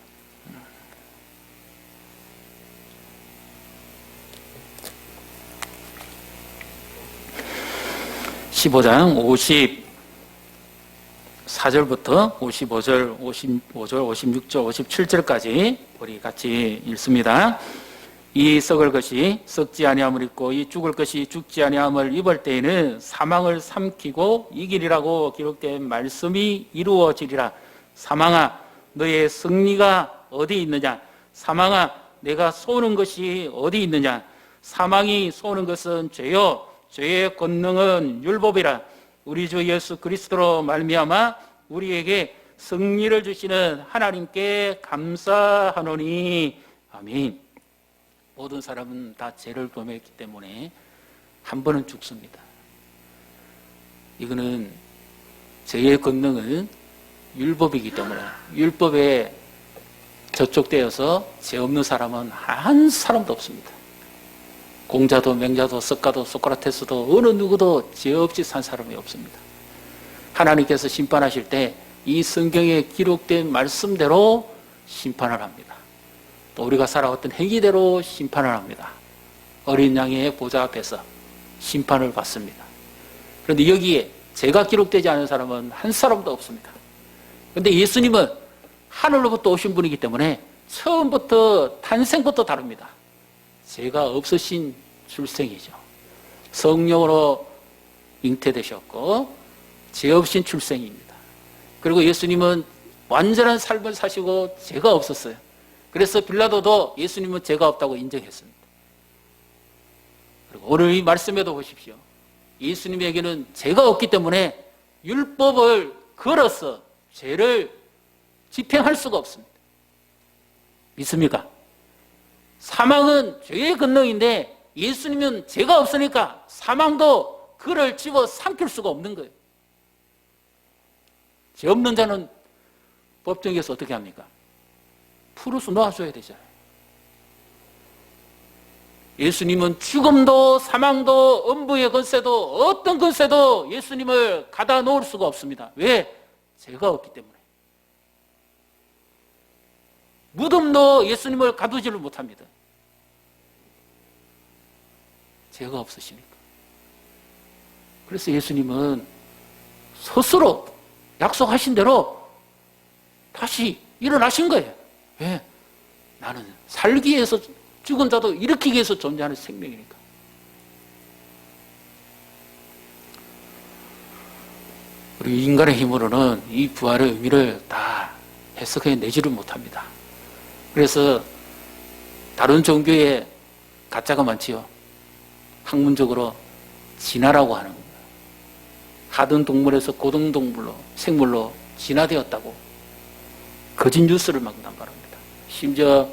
15장 54절부터 55절, 55절, 56절, 57절까지 우리 같이 읽습니다. 이 썩을 것이 썩지 아니함을 입고 이 죽을 것이 죽지 아니함을 입을 때에는 사망을 삼키고 이기리라고 기록된 말씀이 이루어지리라. 사망아 너의 승리가 어디 있느냐? 사망아 내가 쏘는 것이 어디 있느냐? 사망이 쏘는 것은 죄요 죄의 권능은 율법이라. 우리 주 예수 그리스도로 말미암아 우리에게 승리를 주시는 하나님께 감사하노니 아멘. 모든 사람은 다 죄를 범했기 때문에 한 번은 죽습니다. 이거는 죄의 권능은 율법이기 때문에 율법에 저촉되어서 죄 없는 사람은 한 사람도 없습니다. 공자도 맹자도 석가도 소크라테스도 어느 누구도 죄 없이 산 사람이 없습니다. 하나님께서 심판하실 때 이 성경에 기록된 말씀대로 심판을 합니다. 또 우리가 살아왔던 행위대로 심판을 합니다. 어린 양의 보좌 앞에서 심판을 받습니다. 그런데 여기에 죄가 기록되지 않은 사람은 한 사람도 없습니다. 그런데 예수님은 하늘로부터 오신 분이기 때문에 처음부터 탄생부터 다릅니다. 죄가 없으신 출생이죠. 성령으로 잉태되셨고 죄 없인 출생입니다. 그리고 예수님은 완전한 삶을 사시고 죄가 없었어요. 그래서 빌라도도 예수님은 죄가 없다고 인정했습니다. 그리고 오늘 이 말씀에도 보십시오. 예수님에게는 죄가 없기 때문에 율법을 걸어서 죄를 집행할 수가 없습니다. 믿습니까? 사망은 죄의 권능인데 예수님은 죄가 없으니까 사망도 그를 집어 삼킬 수가 없는 거예요. 죄 없는 자는 법정에서 어떻게 합니까? 풀어서 놓아줘야 되잖아요. 예수님은 죽음도 사망도 음부의 권세도 어떤 권세도 예수님을 가다 놓을 수가 없습니다. 왜? 죄가 없기 때문에. 무덤도 예수님을 가두지를 못합니다. 죄가 없으시니까. 그래서 예수님은 스스로 약속하신 대로 다시 일어나신 거예요. 왜? 나는 살기 위해서 죽은 자도 일으키기 위해서 존재하는 생명이니까. 우리 인간의 힘으로는 이 부활의 의미를 다 해석해 내지를 못합니다. 그래서 다른 종교에 가짜가 많지요. 학문적으로 진화라고 하는 거예요. 하등 동물에서 고등 동물로 생물로 진화되었다고 거짓 뉴스를 막 남발합니다. 심지어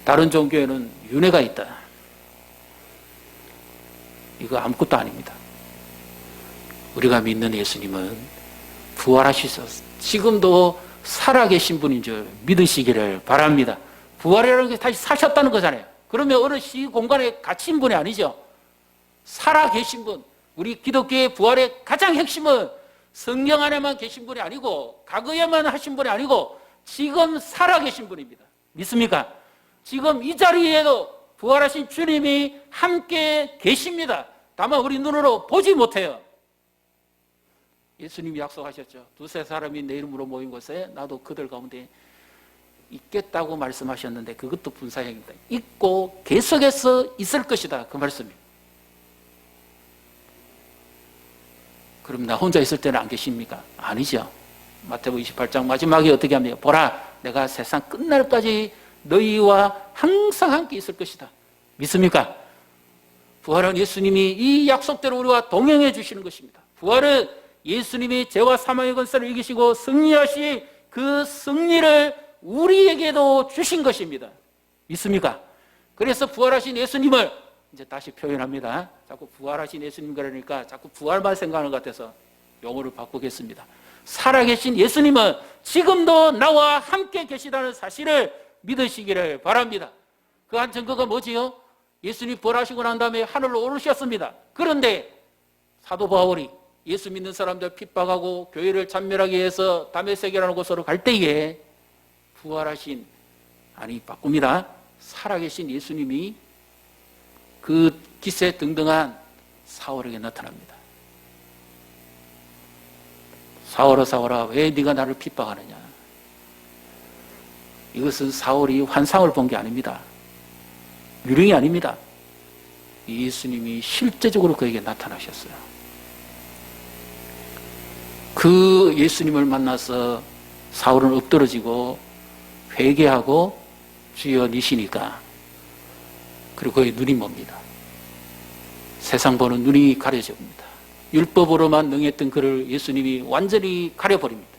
다른 종교에는 윤회가 있다. 이거 아무것도 아닙니다. 우리가 믿는 예수님은 부활하셔서 지금도 살아계신 분인 줄 믿으시기를 바랍니다. 부활이라는 게 다시 사셨다는 거잖아요. 그러면 어느 시 공간에 갇힌 분이 아니죠. 살아계신 분. 우리 기독교의 부활의 가장 핵심은 성령 안에만 계신 분이 아니고 과거에만 하신 분이 아니고 지금 살아계신 분입니다. 믿습니까? 지금 이 자리에도 부활하신 주님이 함께 계십니다. 다만 우리 눈으로 보지 못해요. 예수님이 약속하셨죠. 두세 사람이 내 이름으로 모인 곳에 나도 그들 가운데 있겠다고 말씀하셨는데 그것도 분사형입니다. 있고 계속해서 있을 것이다. 그 말씀이에요. 그럼 나 혼자 있을 때는 안 계십니까? 아니죠. 마태복음 28장 마지막에 어떻게 합니까? 보라, 내가 세상 끝날까지 너희와 항상 함께 있을 것이다. 믿습니까? 부활은 예수님이 이 약속대로 우리와 동행해 주시는 것입니다. 부활은 예수님이 죄와 사망의 권세를 이기시고 승리하시 그 승리를 우리에게도 주신 것입니다. 믿습니까? 그래서 부활하신 예수님을 이제 다시 표현합니다. 자꾸 부활하신 예수님 그러니까 자꾸 부활만 생각하는 것 같아서 용어를 바꾸겠습니다. 살아계신 예수님은 지금도 나와 함께 계시다는 사실을 믿으시기를 바랍니다. 그 한 증거가 뭐지요? 예수님 부활하시고 난 다음에 하늘로 오르셨습니다. 그런데 사도 바울이 예수 믿는 사람들 핍박하고 교회를 잔멸하기 위해서 다메섹이라는 곳으로 갈 때에 부활하신, 아니 바꿉니다. 살아계신 예수님이 그 기세 등등한 사울에게 나타납니다. 사울아 사울아 왜 네가 나를 핍박하느냐. 이것은 사울이 환상을 본 게 아닙니다. 유령이 아닙니다. 예수님이 실제적으로 그에게 나타나셨어요. 그 예수님을 만나서 사울은 엎드러지고 회개하고 주여 니시니까, 그리고 그의 눈이 멉니다. 세상 보는 눈이 가려져 옵니다. 율법으로만 능했던 그를 예수님이 완전히 가려버립니다.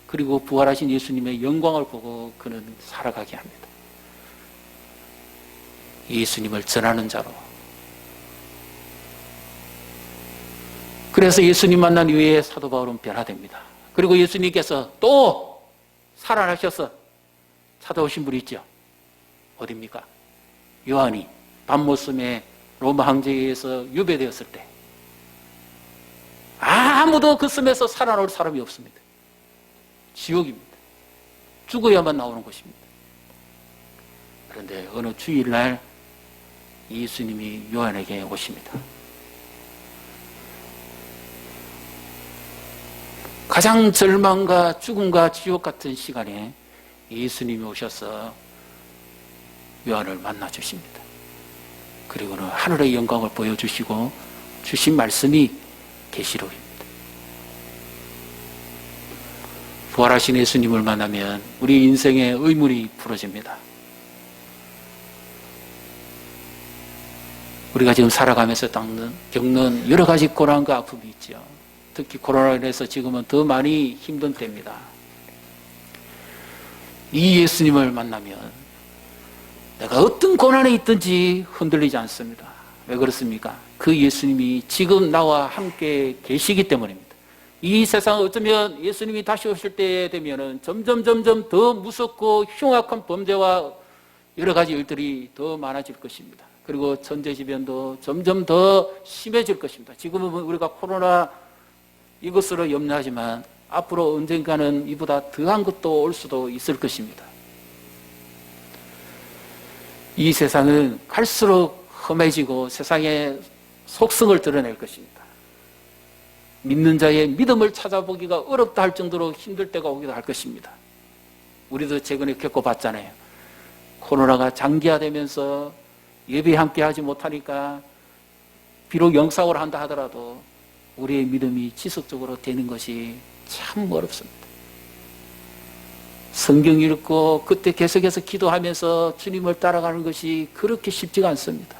그리고 부활하신 예수님의 영광을 보고 그는 살아가게 합니다. 예수님을 전하는 자로. 그래서 예수님 만난 이후에 사도 바울은 변화됩니다. 그리고 예수님께서 또 살아나셔서 찾아오신 분이 있죠. 어디입니까? 요한이 밤모섬에 로마 황제에 의해서 유배되었을 때 아무도 그 섬에서 살아날 사람이 없습니다. 지옥입니다. 죽어야만 나오는 곳입니다. 그런데 어느 주일날 예수님이 요한에게 오십니다. 가장 절망과 죽음과 지옥 같은 시간에 예수님이 오셔서 요한을 만나 주십니다. 그리고는 하늘의 영광을 보여주시고 주신 말씀이 계시록입니다. 부활하신 예수님을 만나면 우리 인생의 의문이 풀어집니다. 우리가 지금 살아가면서 겪는 여러 가지 고난과 아픔이 있죠. 특히 코로나로 인해서 지금은 더 많이 힘든 때입니다. 이 예수님을 만나면 내가 어떤 고난에 있든지 흔들리지 않습니다. 왜 그렇습니까? 그 예수님이 지금 나와 함께 계시기 때문입니다. 이 세상 어쩌면 예수님이 다시 오실 때 되면 점점 더 무섭고 흉악한 범죄와 여러 가지 일들이 더 많아질 것입니다. 그리고 천재지변도 점점 더 심해질 것입니다. 지금은 우리가 코로나 이것으로 염려하지만 앞으로 언젠가는 이보다 더한 것도 올 수도 있을 것입니다. 이 세상은 갈수록 험해지고 세상의 속성을 드러낼 것입니다. 믿는 자의 믿음을 찾아보기가 어렵다 할 정도로 힘들 때가 오기도 할 것입니다. 우리도 최근에 겪어봤잖아요. 코로나가 장기화되면서 예배 함께 하지 못하니까 비록 영상으로 한다 하더라도 우리의 믿음이 지속적으로 되는 것이 참 어렵습니다. 성경 읽고 그때 계속해서 기도하면서 주님을 따라가는 것이 그렇게 쉽지가 않습니다.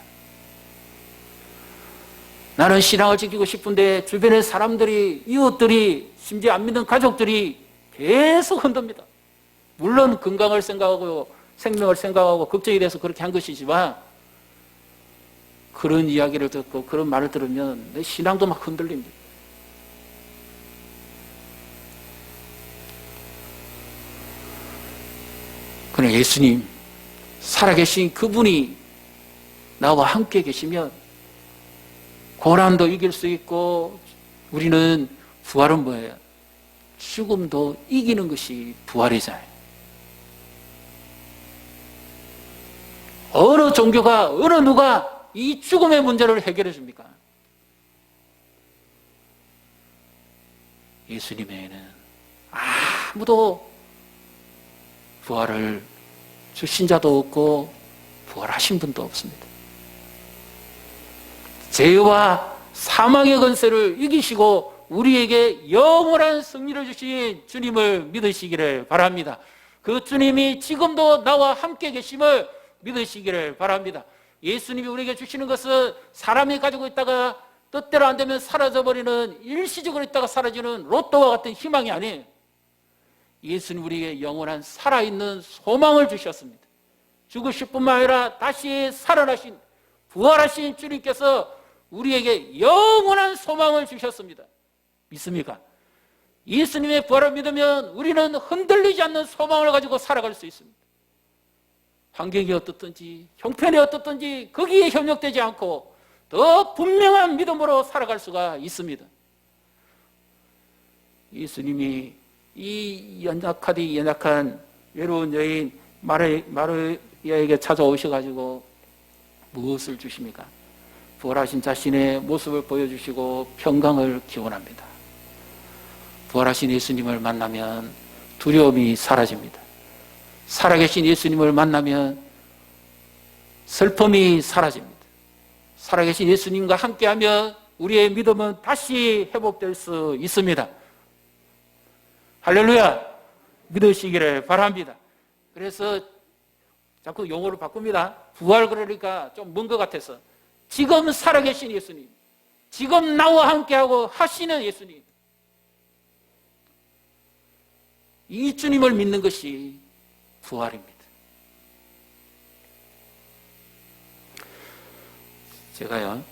나는 신앙을 지키고 싶은데 주변의 사람들이, 이웃들이, 심지어 안 믿는 가족들이 계속 흔듭니다. 물론 건강을 생각하고 생명을 생각하고 걱정이 돼서 그렇게 한 것이지만 그런 이야기를 듣고 그런 말을 들으면 내 신앙도 막 흔들립니다. 그러나 예수님, 살아계신 그분이 나와 함께 계시면 고난도 이길 수 있고, 우리는 부활은 뭐예요? 죽음도 이기는 것이 부활이잖아요. 어느 종교가, 어느 누가 이 죽음의 문제를 해결해 줍니까? 예수님 외에는 아무도 부활을 주신 자도 없고 부활하신 분도 없습니다. 죄와 사망의 권세를 이기시고 우리에게 영원한 승리를 주신 주님을 믿으시기를 바랍니다. 그 주님이 지금도 나와 함께 계심을 믿으시기를 바랍니다. 예수님이 우리에게 주시는 것은 사람이 가지고 있다가 뜻대로 안 되면 사라져버리는, 일시적으로 있다가 사라지는 로또와 같은 희망이 아니에요. 예수님 우리에게 영원한 살아있는 소망을 주셨습니다. 죽으실 뿐만 아니라 다시 살아나신, 부활하신 주님께서 우리에게 영원한 소망을 주셨습니다. 믿습니까? 예수님의 부활을 믿으면 우리는 흔들리지 않는 소망을 가지고 살아갈 수 있습니다. 환경이 어떻든지 형편이 어떻든지 거기에 협력되지 않고 더 분명한 믿음으로 살아갈 수가 있습니다. 예수님이 이 연약한 외로운 여인 마리아에게 찾아오셔가지고 무엇을 주십니까? 부활하신 자신의 모습을 보여주시고 평강을 기원합니다. 부활하신 예수님을 만나면 두려움이 사라집니다. 살아계신 예수님을 만나면 슬픔이 사라집니다. 살아계신 예수님과 함께하면 우리의 믿음은 다시 회복될 수 있습니다. 할렐루야! 믿으시기를 바랍니다. 그래서 자꾸 용어를 바꿉니다. 부활 그러니까 좀 먼 것 같아서 지금 살아계신 예수님, 지금 나와 함께하고 하시는 예수님, 이 주님을 믿는 것이 부활입니다. 제가요,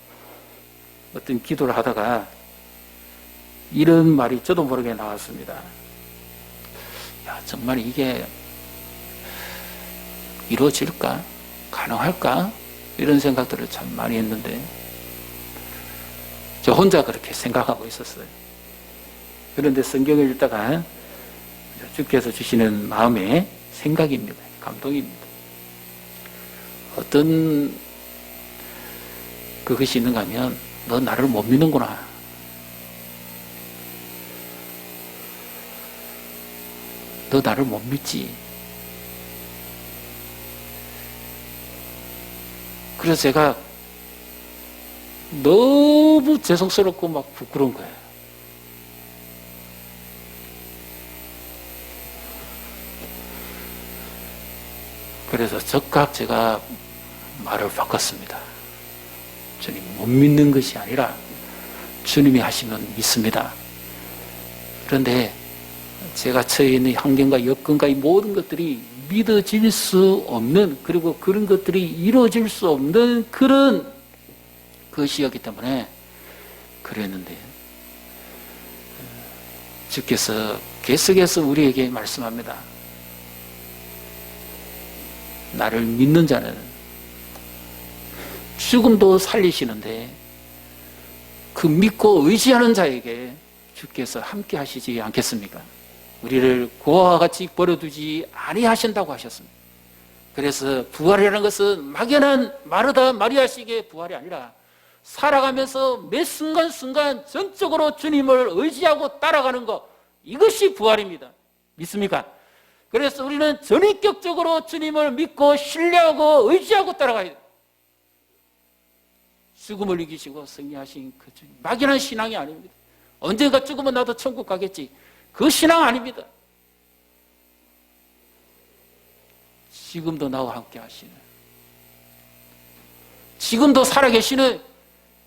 어떤 기도를 하다가 이런 말이 저도 모르게 나왔습니다. 야, 정말 이게 이루어질까? 가능할까? 이런 생각들을 참 많이 했는데 저 혼자 그렇게 생각하고 있었어요. 그런데 성경을 읽다가 주께서 주시는 마음의 생각입니다. 감동입니다. 어떤 그것이 있는가 하면 너 나를 못 믿는구나. 너 나를 못 믿지. 그래서 제가 너무 죄송스럽고 막 부끄러운 거예요. 그래서 즉각 제가 말을 바꿨습니다. 주님 못 믿는 것이 아니라 주님이 하시면 믿습니다. 그런데 제가 처해 있는 환경과 여건과 이 모든 것들이 믿어질 수 없는, 그리고 그런 것들이 이루어질 수 없는 그런 것이었기 때문에 그랬는데 주께서 계속해서 우리에게 말씀합니다. 나를 믿는 자는 죽음도 살리시는데 그 믿고 의지하는 자에게 주께서 함께 하시지 않겠습니까? 우리를 고아와 같이 버려두지 아니하신다고 하셨습니다. 그래서 부활이라는 것은 막연한 마르다 마리아식의 부활이 아니라 살아가면서 매 순간순간 전적으로 주님을 의지하고 따라가는 것, 이것이 부활입니다. 믿습니까? 그래서 우리는 전인격적으로 주님을 믿고 신뢰하고 의지하고 따라가야 돼요. 죽음을 이기시고 승리하신 그 주님, 막연한 신앙이 아닙니다. 언젠가 죽으면 나도 천국 가겠지, 그 신앙 아닙니다. 지금도 나와 함께 하시는, 지금도 살아계시는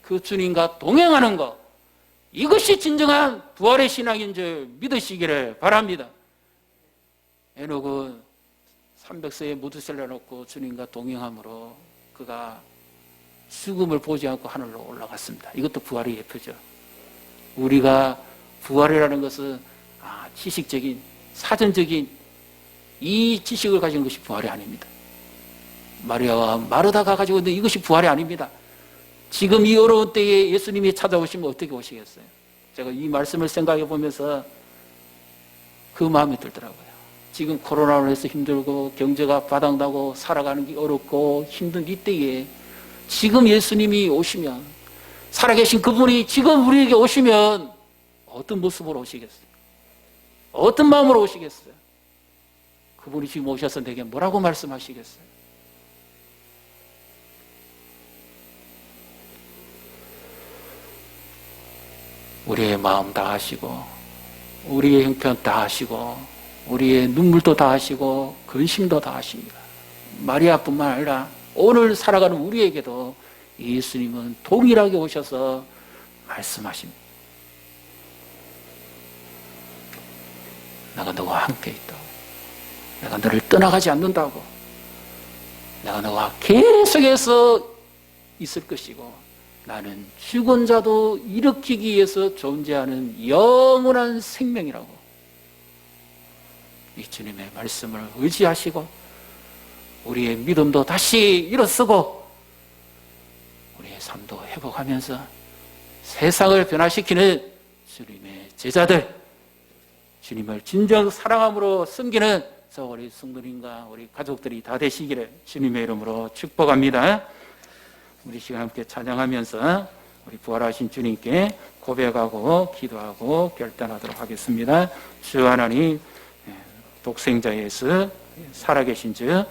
그 주님과 동행하는 것, 이것이 진정한 부활의 신앙인 줄 믿으시기를 바랍니다. 에녹은 300세에 무드셀라 놓고 주님과 동행함으로 그가 죽음을 보지 않고 하늘로 올라갔습니다. 이것도 부활의 예표죠. 우리가 부활이라는 것은 지식적인, 사전적인 이 지식을 가진 것이 부활이 아닙니다. 마리아와 마르다가 가지고 있는 이것이 부활이 아닙니다. 지금 이 어려운 때에 예수님이 찾아오시면 어떻게 오시겠어요? 제가 이 말씀을 생각해 보면서 그 마음이 들더라고요. 지금 코로나로 해서 힘들고 경제가 바닥나고 살아가는 게 어렵고 힘든 이때에 지금 예수님이 오시면, 살아계신 그분이 지금 우리에게 오시면 어떤 모습으로 오시겠어요? 어떤 마음으로 오시겠어요? 그분이 지금 오셔서 내게 뭐라고 말씀하시겠어요? 우리의 마음 다 아시고, 우리의 형편 다 아시고, 우리의 눈물도 다 아시고, 근심도 다 아십니다. 마리아뿐만 아니라 오늘 살아가는 우리에게도 예수님은 동일하게 오셔서 말씀하십니다. 내가 너와 함께 있다고. 내가 너를 떠나가지 않는다고. 내가 너와 계속해서 있을 것이고, 나는 죽은 자도 일으키기 위해서 존재하는 영원한 생명이라고. 이 주님의 말씀을 의지하시고 우리의 믿음도 다시 일어서고 우리의 삶도 회복하면서 세상을 변화시키는 주님의 제자들, 주님을 진정 사랑함으로 섬기는 저 우리 성도님과 우리 가족들이 다 되시기를 주님의 이름으로 축복합니다. 우리 시간 함께 찬양하면서 우리 부활하신 주님께 고백하고 기도하고 결단하도록 하겠습니다. 주 하나님, 독생자 예수 살아계신 주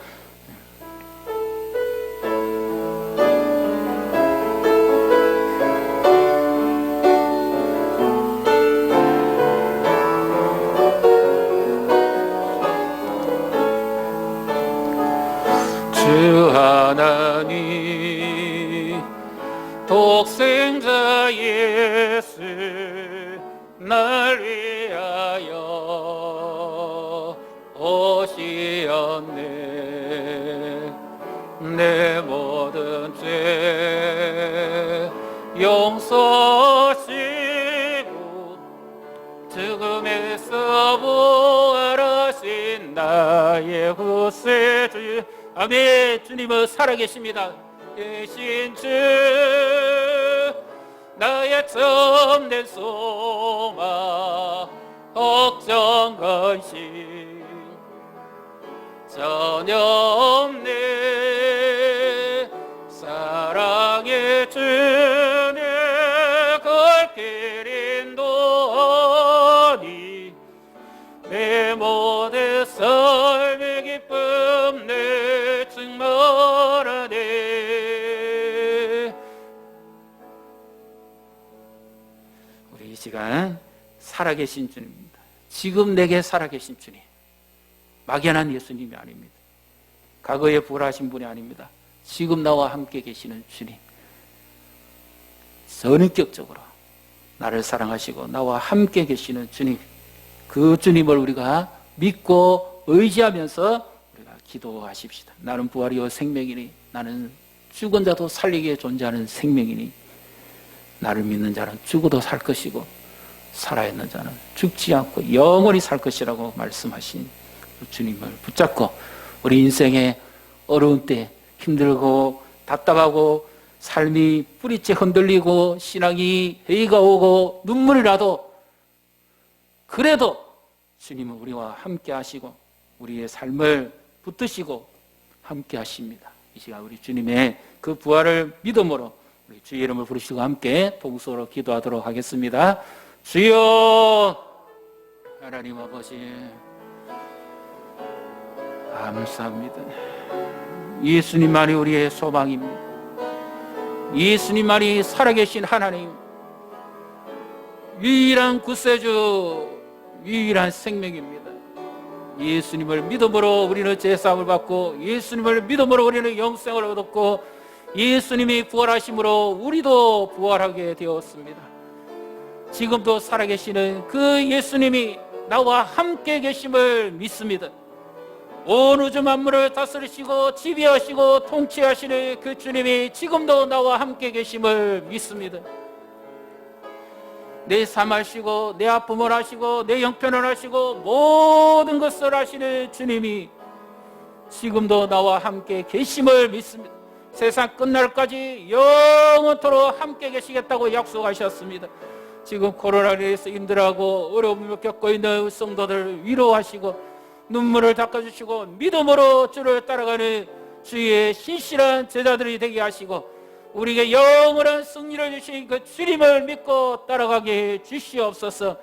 하나님, 독생자 예수 날 위하여 오시었네. 내 모든 죄 용서하시고 죽음에서 부활하신 나의 구세주. 아멘. 주님은 살아계십니다. 계신 주 나의 참된 소망 걱정 근심 전혀 없네. 사랑의 주님 갈 길 인도하니 내 모든 삶의 기쁨 내 충만하네. 우리 이 시간 살아계신 주님입니다. 지금 내게 살아계신 주님, 막연한 예수님이 아닙니다. 과거에 부활하신 분이 아닙니다. 지금 나와 함께 계시는 주님, 전인격적으로 나를 사랑하시고 나와 함께 계시는 주님, 그 주님을 우리가 믿고 의지하면서 우리가 기도하십시다. 나는 부활이요 생명이니 나는 죽은 자도 살리기에 존재하는 생명이니 나를 믿는 자는 죽어도 살 것이고 살아있는 자는 죽지 않고 영원히 살 것이라고 말씀하신 그 주님을 붙잡고 우리 인생의 어려운 때 힘들고 답답하고 삶이 뿌리째 흔들리고 신앙이 회의가 오고 눈물이 나도 그래도 주님은 우리와 함께 하시고 우리의 삶을 붙드시고 함께 하십니다. 이 시간 우리 주님의 그 부활을 믿음으로 우리 주의 이름을 부르시고 함께 동서로 기도하도록 하겠습니다. 주여, 하나님 아버지 감사합니다. 예수님만이 우리의 소망입니다. 예수님만이 살아계신 하나님, 유일한 구세주, 유일한 생명입니다. 예수님을 믿음으로 우리는 제사함을 받고 예수님을 믿음으로 우리는 영생을 얻었고 예수님이 부활하심으로 우리도 부활하게 되었습니다. 지금도 살아계시는 그 예수님이 나와 함께 계심을 믿습니다. 온 우주 만물을 다스리시고 지배하시고 통치하시는 그 주님이 지금도 나와 함께 계심을 믿습니다. 내 삶 아시고 내 아픔을 아시고 내 형편을 아시고 모든 것을 아시는 주님이 지금도 나와 함께 계심을 믿습니다. 세상 끝날까지 영원토록 함께 계시겠다고 약속하셨습니다. 지금 코로나로 인해서 힘들어하고 어려움을 겪고 있는 성도들을 위로하시고 눈물을 닦아주시고 믿음으로 주를 따라가는 주의 신실한 제자들이 되게 하시고 우리에게 영원한 승리를 주신 그 주님을 믿고 따라가게 해 주시옵소서.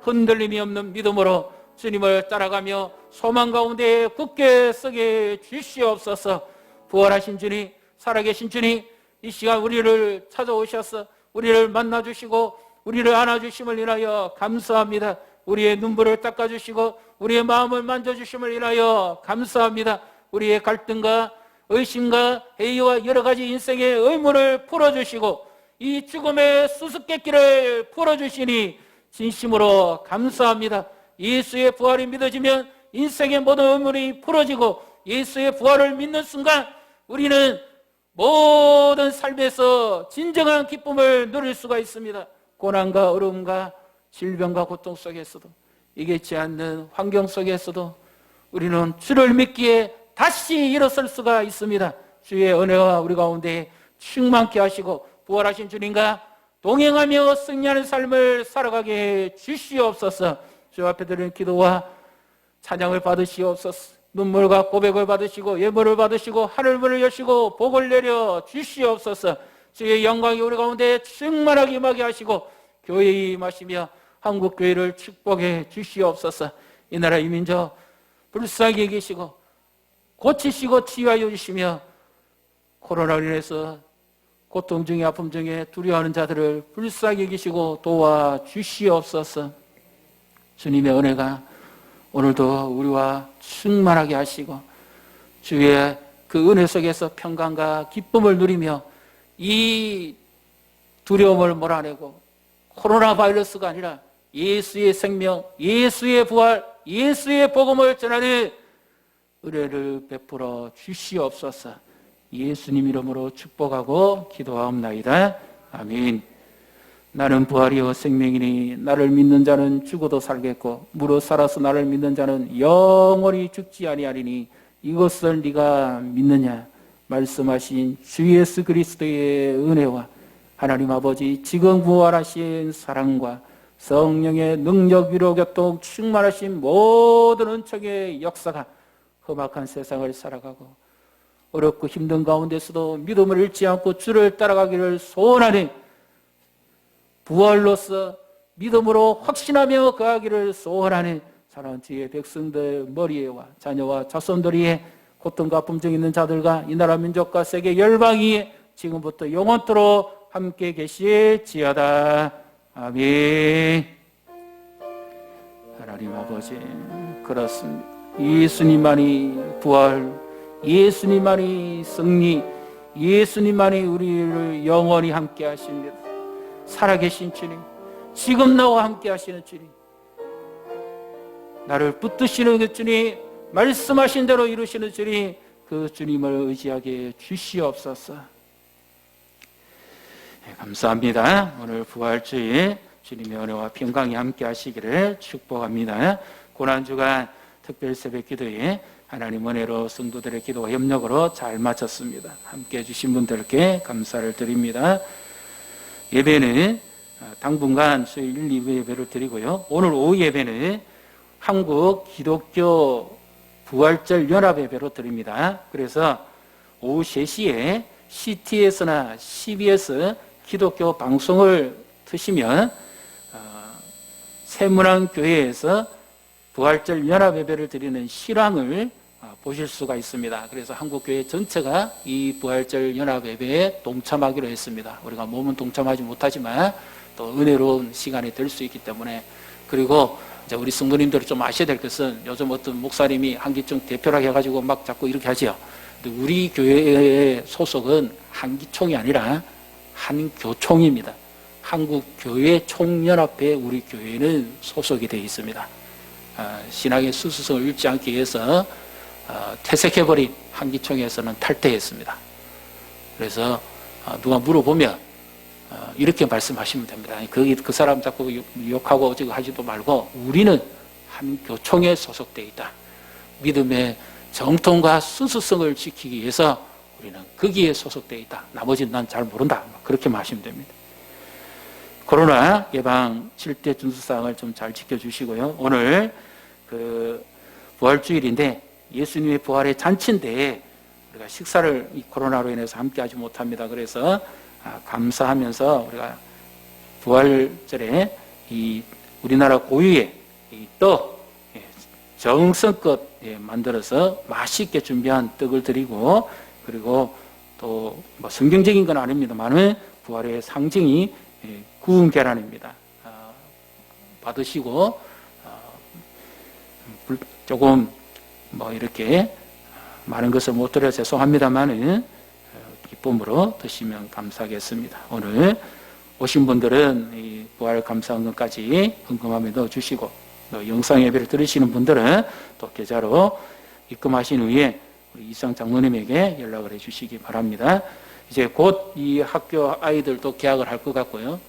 흔들림이 없는 믿음으로 주님을 따라가며 소망 가운데 굳게 서게 주시옵소서. 부활하신 주님, 살아계신 주님, 이 시간 우리를 찾아오셔서 우리를 만나주시고 우리를 안아주심을 인하여 감사합니다. 우리의 눈물을 닦아주시고 우리의 마음을 만져주심을 인하여 감사합니다. 우리의 갈등과 의심과 회의와 여러 가지 인생의 의문을 풀어주시고 이 죽음의 수수께끼를 풀어주시니 진심으로 감사합니다. 예수의 부활이 믿어지면 인생의 모든 의문이 풀어지고 예수의 부활을 믿는 순간 우리는 모든 삶에서 진정한 기쁨을 누릴 수가 있습니다. 고난과 어려움과 질병과 고통 속에서도 이기지 않는 환경 속에서도 우리는 주를 믿기에 다시 일어설 수가 있습니다. 주의 은혜와 우리 가운데 충만케 하시고 부활하신 주님과 동행하며 승리하는 삶을 살아가게 해 주시옵소서. 주 앞에 드리는 기도와 찬양을 받으시옵소서. 눈물과 고백을 받으시고 예물을 받으시고 하늘문을 여시고 복을 내려 주시옵소서. 주의 영광이 우리 가운데 충만하게 임하게 하시고 교회에 임하시며 한국교회를 축복해 주시옵소서. 이 나라 이 민족 불쌍히 계시고 고치시고 치유하여 주시며 코로나로 인해서 고통 중에 아픔 중에 두려워하는 자들을 불쌍히 계시고 도와주시옵소서. 주님의 은혜가 오늘도 우리와 충만하게 하시고 주의 그 은혜 속에서 평강과 기쁨을 누리며 이 두려움을 몰아내고 코로나 바이러스가 아니라 예수의 생명, 예수의 부활, 예수의 복음을 전하는 은혜를 베풀어 주시옵소서. 예수님 이름으로 축복하고 기도하옵나이다. 아멘. 나는 부활이요 생명이니 나를 믿는 자는 죽어도 살겠고 무릇 살아서 나를 믿는 자는 영원히 죽지 아니하리니 이것을 네가 믿느냐. 말씀하신 주 예수 그리스도의 은혜와 하나님 아버지 지금 부활하신 사랑과 성령의 능력 위로 교통 충만하신 모든 은총의 역사가 험악한 세상을 살아가고 어렵고 힘든 가운데서도 믿음을 잃지 않고 주를 따라가기를 소원하는 부활로서 믿음으로 확신하며 거하기를 소원하는 사랑하는 주의 백성들 머리에와 자녀와 자손들이 고통과 아픔 중에 있는 자들과 이 나라 민족과 세계 열방이 지금부터 영원토록 함께 계실지어다. 아멘. 하나님 아버지 그렇습니다. 예수님만이 부활, 예수님만이 승리, 예수님만이 우리를 영원히 함께 하십니다. 살아계신 주님, 지금 나와 함께 하시는 주님, 나를 붙드시는 그 주님, 말씀하신 대로 이루시는 주님, 그 주님을 의지하게 주시옵소서. 네, 감사합니다. 오늘 부활주일 주님의 은혜와 평강이 함께 하시기를 축복합니다. 고난주간 특별 새벽 기도에 하나님 은혜로 성도들의 기도와 협력으로 잘 마쳤습니다. 함께 해주신 분들께 감사를 드립니다. 예배는 당분간 수요일 1, 2부 예배를 드리고요. 오늘 오후 예배는 한국 기독교 부활절 연합 예배로 드립니다. 그래서 오후 3시에 CTS나 CBS 기독교 방송을 트시면 세문안교회에서 부활절 연합 예배를 드리는 실황을 보실 수가 있습니다. 그래서 한국교회 전체가 이 부활절 연합 예배에 동참하기로 했습니다. 우리가 몸은 동참하지 못하지만 또 은혜로운 시간이 될 수 있기 때문에. 그리고 이제 우리 성도님들이 좀 아셔야 될 것은 요즘 어떤 목사님이 한기총 대표라고 해가지고 막 자꾸 이렇게 하죠. 근데 우리 교회의 소속은 한기총이 아니라 한교총입니다. 한국교회 총연합회에 우리 교회는 소속이 되어 있습니다. 신앙의 수수성을 잃지 않기 위해서 퇴색해버린 한기총에서는 탈퇴했습니다. 그래서 누가 물어보면 이렇게 말씀하시면 됩니다. 그 사람 자꾸 욕하고 어쩌고 하지도 말고 우리는 한교총에 소속되어 있다. 믿음의 정통과 순수성을 지키기 위해서 우리는 거기에 소속되어 있다. 나머지는 난 잘 모른다. 그렇게 하시면 됩니다. 코로나 예방 7대 준수사항을 좀 잘 지켜주시고요. 오늘 그 부활주일인데 예수님의 부활의 잔치인데 우리가 식사를 이 코로나로 인해서 함께 하지 못합니다. 그래서 감사하면서 우리가 부활절에 이 우리나라 고유의 이 떡 정성껏 만들어서 맛있게 준비한 떡을 드리고, 그리고 또 뭐 성경적인 건 아닙니다만은 부활의 상징이 구운 계란입니다. 받으시고 조금 뭐 이렇게 많은 것을 못 드려 죄송합니다만은 기쁨으로 드시면 감사하겠습니다. 오늘 오신 분들은 이 부활 감사헌금까지 헌금함에 넣어주시고, 또 영상 예배를 들으시는 분들은 또 계좌로 입금하신 후에 우리 이상 장로님에게 연락을 해주시기 바랍니다. 이제 곧 이 학교 아이들도 개학을 할 것 같고요.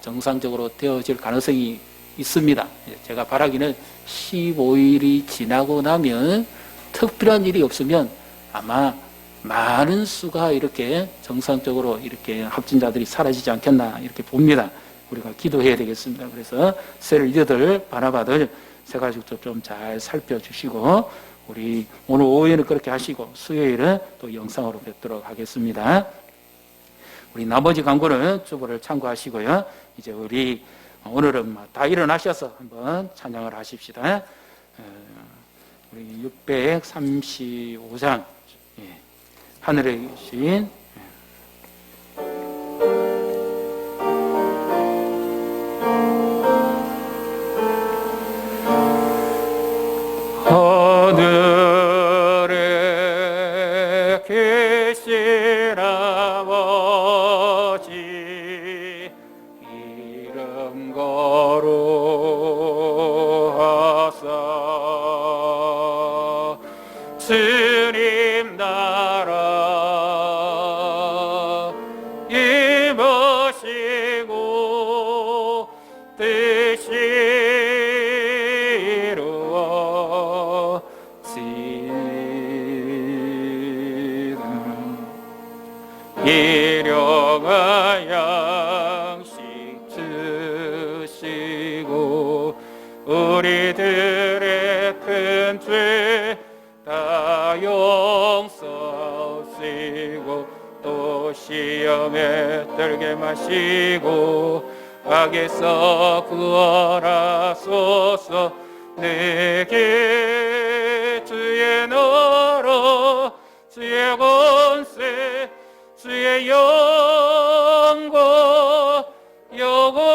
정상적으로 되어질 가능성이 있습니다. 제가 바라기는 15일이 지나고 나면 특별한 일이 없으면 아마 많은 수가 이렇게 정상적으로 이렇게 합진자들이 사라지지 않겠나 이렇게 봅니다. 우리가 기도해야 되겠습니다. 그래서 세를 이어들 바나바들 세 가족도 좀 잘 살펴주시고, 우리 오늘 오후에는 그렇게 하시고 수요일은 또 영상으로 뵙도록 하겠습니다. 우리 나머지 광고는 주보를 참고하시고요. 이제 우리 오늘은 다 일어나셔서 한번 찬양을 하십시다. 우리 635장 하늘에 계신 하늘에 계신 아버지, 이름 거룩하사 주님 나라 임하시고 뜻이 일용할 양식 주시고 우리들의 큰 죄 다 용서하시고 또 시험에 들게 마시고 악에서 구원하소서. 내게 주의 나라 주의 권세 주의 영광 영원히